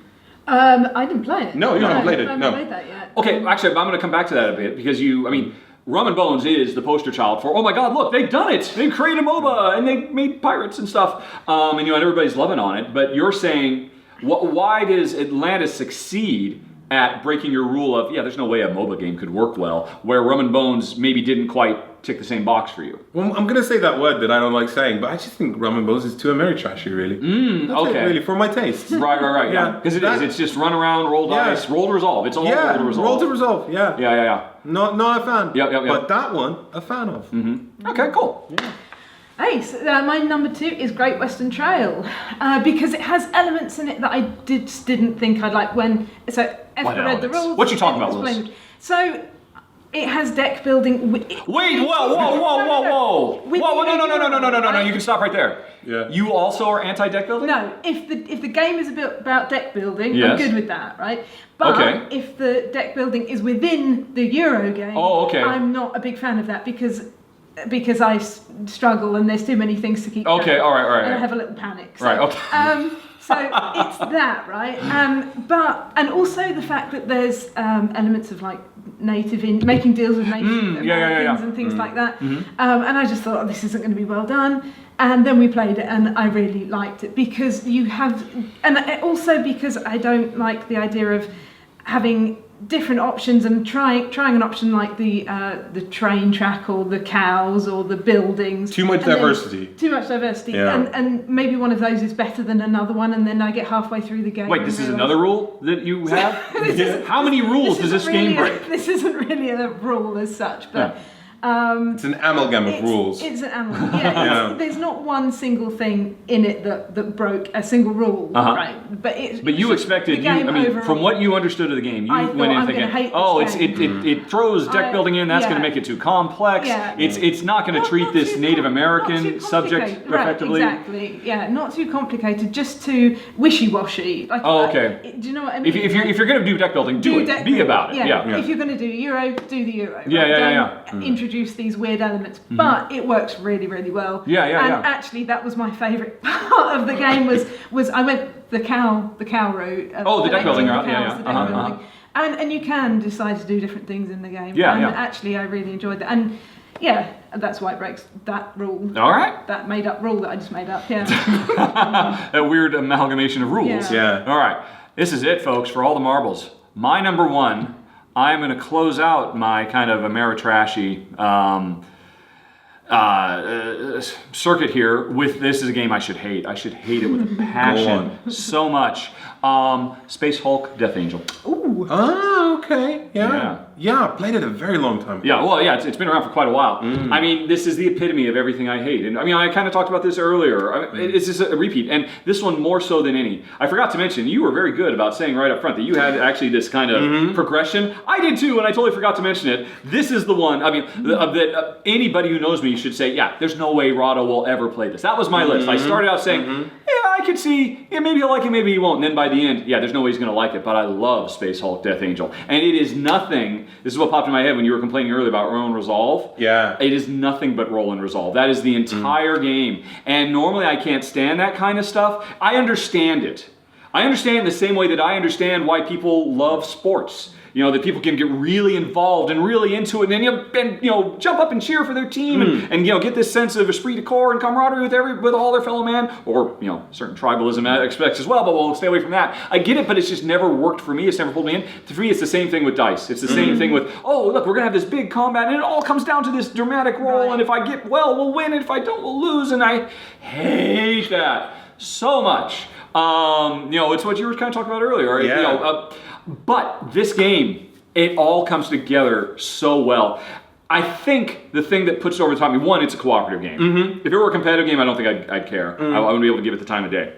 I didn't play it. No, you haven't played it. I haven't played that yet. Okay, actually, I'm going to come back to that a bit because Roman Bones is the poster child for, oh my god, look, they've done it! They've created MOBA and they made pirates and stuff. And everybody's loving on it, but you're saying, why does Atlantis succeed at breaking your rule of, there's no way a MOBA game could work well, where Roman Bones maybe didn't quite tick the same box for you? Well, I'm going to say that word that I don't like saying, but I just think Roman Bones is too Ameritrashy, really. Okay. Really, for my taste. Right, yeah. Because it is. It's just run around, roll dice, roll to resolve. It's all roll to resolve. Roll to resolve, yeah. Yeah. Not a fan. Yep. But that one, a fan of. Mm-hmm. Okay, cool. Yeah. Ace. My number 2 is Great Western Trail because it has elements in it that I didn't think I'd like when. So Efka read the rules. What you talking about, Liz? So it has deck building. Wait! Whoa! No! You can stop right there. Yeah. You also are anti-deck building? No. If the game is about deck building, I'm good with that, right? But if the deck building is within the Euro game, I'm not a big fan of that because I struggle and there's too many things to keep track of. All right. And I have a little panic. So, right, okay. So it's that, right? And also the fact that there's elements of like making deals with Native Americans and things like that. And I just thought, this isn't going to be well done. And then we played it, and I really liked it because you have, and also because I don't like the idea of having different options and trying an option like the train track or the cows or the buildings. Too much diversity. And maybe one of those is better than another one, and then I get halfway through the game. Wait, this is another rule that you have? How many rules does this game break? This isn't really a rule as such, but it's an amalgam of rules. It's an amalgam. There's not one single thing in it that broke a single rule, right? But you expected. From what you understood of the game, you went in thinking, it throws deck building in. That's going to make it too complex. Yeah. It's not going to treat this Native American subject effectively. Exactly. Yeah, not too complicated. Just too wishy-washy. Do you know what I mean? If you're going to do deck building, do it. Be about it. Yeah. If you're going to do Euro, do the Euro. Yeah. Introduce these weird elements, but it works really, really well. And actually, that was my favourite part of the game. Was I went the cow route. The deck building route. And you can decide to do different things in the game. Actually, I really enjoyed that. And that's why it breaks that rule. All right. That made up rule that I just made up. Yeah. A weird amalgamation of rules. Yeah. All right. This is it, folks, for all the marbles. My number 1. I'm going to close out my kind of Ameritrashy circuit here with this is a game I should hate. I should hate it with a passion so much. Space Hulk, Death Angel. Ooh. Ah, okay. Yeah, I played it a very long time ago. Yeah, well, yeah, it's been around for quite a while. I mean, this is the epitome of everything I hate. And I mean, I kind of talked about this earlier. It's just a repeat. And this one more so than any. I forgot to mention, you were very good about saying right up front that you had actually this kind of progression. I did too, and I totally forgot to mention it. This is the one, I mean, that anybody who knows me should say, yeah, there's no way Rahdo will ever play this. That was my list. I started out saying, yeah, I could see, yeah, maybe he'll like it, maybe he won't. And then by the end, yeah, there's no way he's going to like it, but I love Space Hulk, Death Angel. And it is nothing, this is what popped in my head when you were complaining earlier about roll and resolve. Yeah. It is nothing but roll and resolve. That is the entire game. And normally I can't stand that kind of stuff. I understand it. I understand in the same way that I understand why people love sports. You know, that people can get really involved and really into it, and then jump up and cheer for their team, and get this sense of esprit de corps and camaraderie with all their fellow man, or certain tribalism aspects as well. But we'll stay away from that. I get it, but it's just never worked for me. It's never pulled me in. For me, it's the same thing with dice. It's the same thing with look, we're gonna have this big combat, and it all comes down to this dramatic roll. And if I get well, we'll win, and if I don't, we'll lose. And I hate that so much. It's what you were kind of talking about earlier. Yeah. But this game, it all comes together so well. I think the thing that puts it over the top, one, it's a cooperative game. If it were a competitive game, I don't think I'd care. I wouldn't be able to give it the time of day.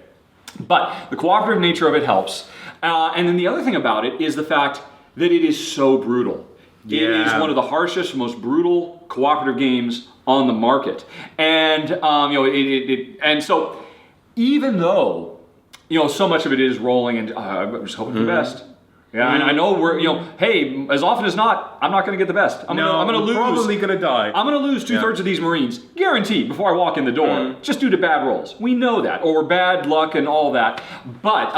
But the cooperative nature of it helps. And then the other thing about it is the fact that it is so brutal. Yeah. It is one of the harshest, most brutal cooperative games on the market. And and so even though so much of it is rolling, and I'm just hoping for the best. Yeah, and I know we're, hey, as often as not, I'm not going to get the best. I'm going to lose. Probably going to die. I'm going to lose 2/3 of these Marines, guaranteed, before I walk in the door, just due to bad rolls. We know that, or bad luck and all that. But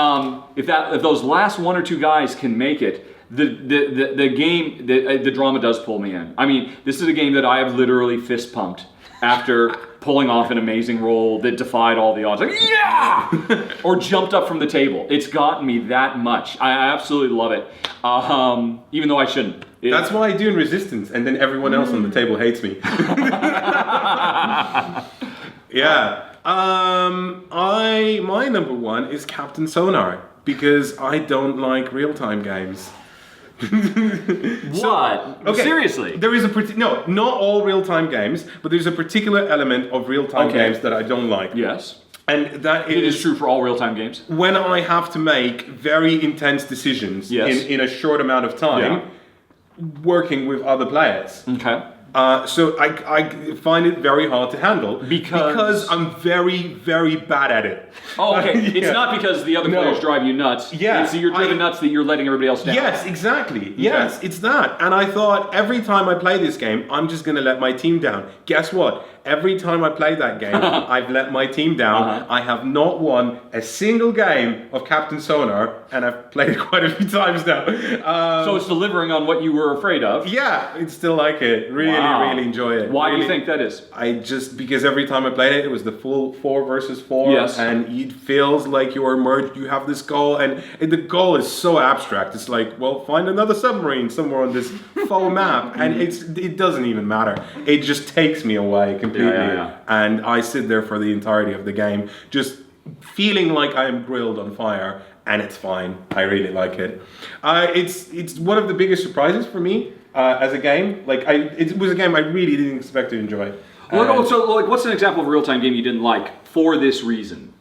if those last one or two guys can make it, the game, the drama does pull me in. I mean, this is a game that I have literally fist pumped after pulling off an amazing roll that defied all the odds. Like, yeah! Or jumped up from the table. It's gotten me that much. I absolutely love it. Even though I shouldn't. That's why I do in Resistance, and then everyone else on the table hates me. Yeah. My number one is Captain Sonar, because I don't like real-time games. What? Okay. Seriously? There is not all real-time games, but there's a particular element of real-time games that I don't like. Yes. And that is... It is true for all real-time games? When I have to make very intense decisions in a short amount of time, working with other players. Okay. So I find it very hard to handle because I'm very, very bad at it. Oh, okay. It's not because the other players drive you nuts. Yeah. It's you're driven nuts that you're letting everybody else down. Yes, exactly. Okay. Yes, it's that. And I thought every time I play this game, I'm just going to let my team down. Guess what? Every time I play that game, I've let my team down. I have not won a single game of Captain Sonar, and I've played it quite a few times now. So it's delivering on what you were afraid of. Yeah, I still like it. Really enjoy it. Why do you think that is? Because every time I played it, it was the full 4 versus 4. Yes. And it feels like you're merged, you have this goal, and the goal is so abstract. It's like, well, find another submarine somewhere on this faux map. And it doesn't even matter. It just takes me away completely. Yeah. And I sit there for the entirety of the game, just feeling like I am grilled on fire, and it's fine. I really like it. It's one of the biggest surprises for me as a game. It was a game I really didn't expect to enjoy. What's an example of a real-time game you didn't like for this reason?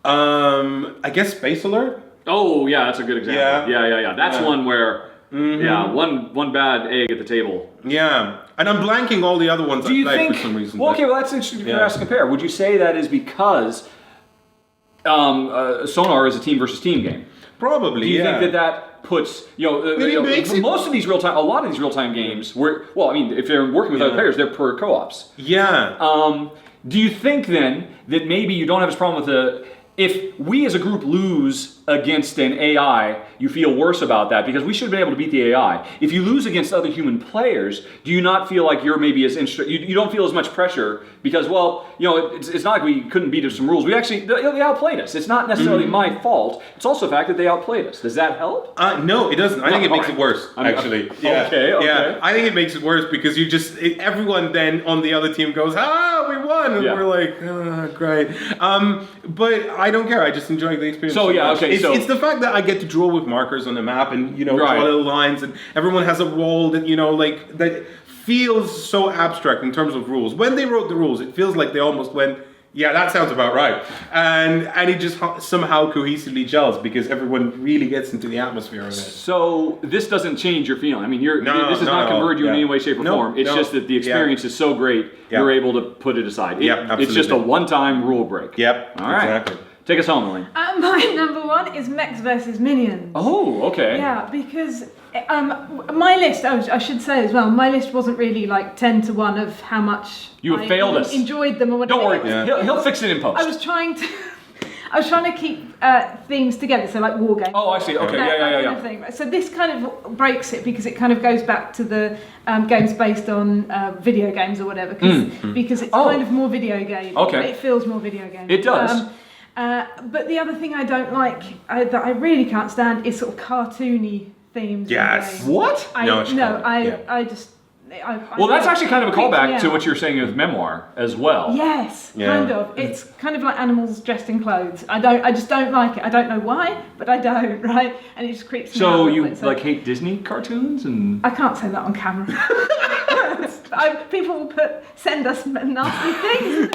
I guess Space Alert. Oh yeah, that's a good example. Yeah. That's one where. One bad egg at the table. Yeah, and I'm blanking all the other ones I played for some reason. Well, okay, that's interesting to compare. Would you say that is because Sonar is a team versus team game? Probably. Do you think that puts most of these a lot of these real-time games if they're working with other players, they're per co-ops. Yeah. Do you think then that maybe you don't have this problem with if we as a group lose against an AI, you feel worse about that because we should have been able to beat the AI. If you lose against other human players, do you not feel like you're maybe as you don't feel as much pressure because it's not like we couldn't beat some rules. We actually they outplayed us. It's not necessarily my fault. It's also the fact that they outplayed us. Does that help? No, it doesn't. I think it makes it worse. Actually, Okay. Yeah, I think it makes it worse because everyone then on the other team goes, we won! And we're like, great. But I don't care. I just enjoy the experience. So yeah, okay. It's the fact that I get to draw with markers on the map and draw little lines, and everyone has a role that that feels so abstract in terms of rules. When they wrote the rules, it feels like they almost went, yeah, that sounds about right. And it just somehow cohesively gels because everyone really gets into the atmosphere of it. So this doesn't change your feeling. I mean, this does not convert you in any way, shape, or form. It's just that the experience is so great, you're able to put it aside. Absolutely. It's just a one-time rule break. Yep, all right. Exactly. Take us home, Elaine. My number one is Mechs versus Minions. Oh, okay. Yeah, because my list, I should say as well, my list wasn't really like 10 to 1 of how much you have failed us. Enjoyed them or whatever. Don't worry, he'll fix it in post. I was trying to keep themes together, so like war games. Oh, I see. Okay, yeah. Kind of thing. So this kind of breaks it because it kind of goes back to the games based on video games or whatever, because it's kind of more video game. Okay. It feels more video game. It does. But the other thing I don't like, that I really can't stand, is sort of cartoony themes. Yes. What? I just. Well, that's actually kind of a callback to what you're saying with Memoir as well. Yes, kind of. It's kind of like animals dressed in clothes. I just don't like it. I don't know why, but I don't, right? And it just creeps me out. So you hate Disney cartoons and? I can't say that on camera. People will send us nasty things.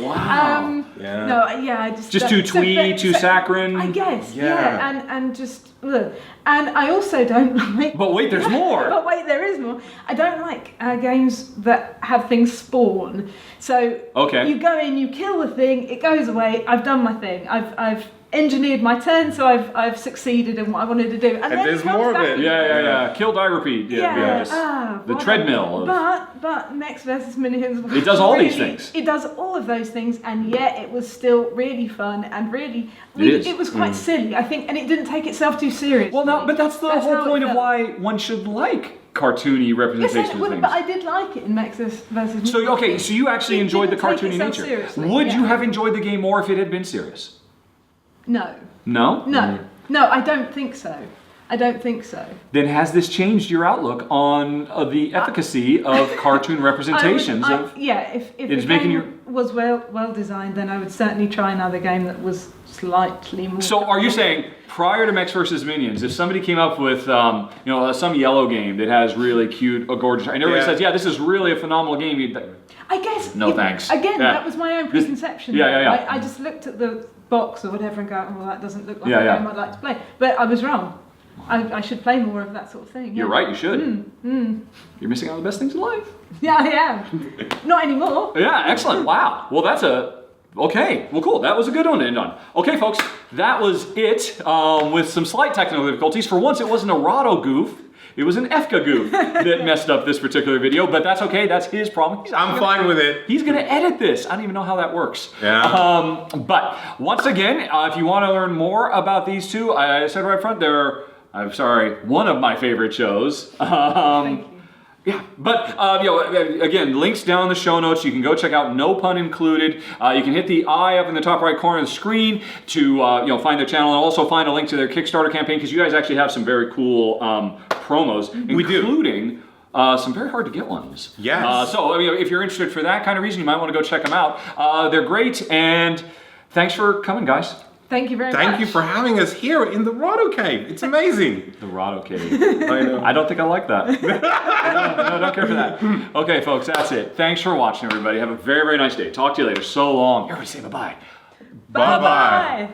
Wow. No, I just too twee, too saccharine. I guess. Yeah, and just. Ugh. And I also don't like. But wait, there's more. But wait, there is more. I don't like games that have things spawn. So you go in, you kill the thing, it goes away. I've done my thing. I've engineered my turn, so I've succeeded in what I wanted to do. And then there's more of it. Yeah. Kill, die, repeat. The treadmill. But Mechs versus Minions. It does all these things. It does all of those things, and yet it was still really fun and really. It was quite silly, I think, and it didn't take itself too seriously. Well, no, but that's the whole point of why one should like cartoony representation of things. But I did like it in Mechs versus Minions. So you actually enjoyed the cartoony nature. Seriously, Would you have enjoyed the game more if it had been serious? No. No? No, I don't think so. Then has this changed your outlook on the efficacy of cartoon representations? If the game was well designed, then I would certainly try another game that was slightly more. So are you saying prior to Mechs vs. Minions, if somebody came up with some yellow game that has really cute, gorgeous, and everybody says, this is really a phenomenal game, I guess. No thanks. Again, that was my own preconception. Yeah. I just looked at the box or whatever and go, well, that doesn't look like a game I'd like to play. But I was wrong. I should play more of that sort of thing. You're right, you should. You're missing out on the best things in life. Yeah, I am. Not anymore. Yeah, excellent. Wow. Well, okay. Well, cool. That was a good one to end on. Okay, folks, that was it with some slight technical difficulties. For once, it wasn't a Rahdo goof. It was an Efka goof that messed up this particular video, but that's okay. That's his problem. I'm fine with it. He's going to edit this. I don't even know how that works. Yeah. But once again, if you want to learn more about these two, I said right up front, one of my favorite shows. Thank you. Yeah, but again, links down in the show notes. You can go check out, no pun included. You can hit the eye up in the top right corner of the screen to find their channel, and also find a link to their Kickstarter campaign, because you guys actually have some very cool promos, including some very hard to get ones. Yes. So if you're interested for that kind of reason, you might want to go check them out. They're great, and thanks for coming, guys. Thank you very much. Thank you for having us here in the Rahdo Cave. It's amazing. The Rahdo Cave. I know. I don't think I like that. No, don't care for that. Okay, folks, that's it. Thanks for watching, everybody. Have a very, very nice day. Talk to you later. So long. Everybody say bye-bye. Bye-bye.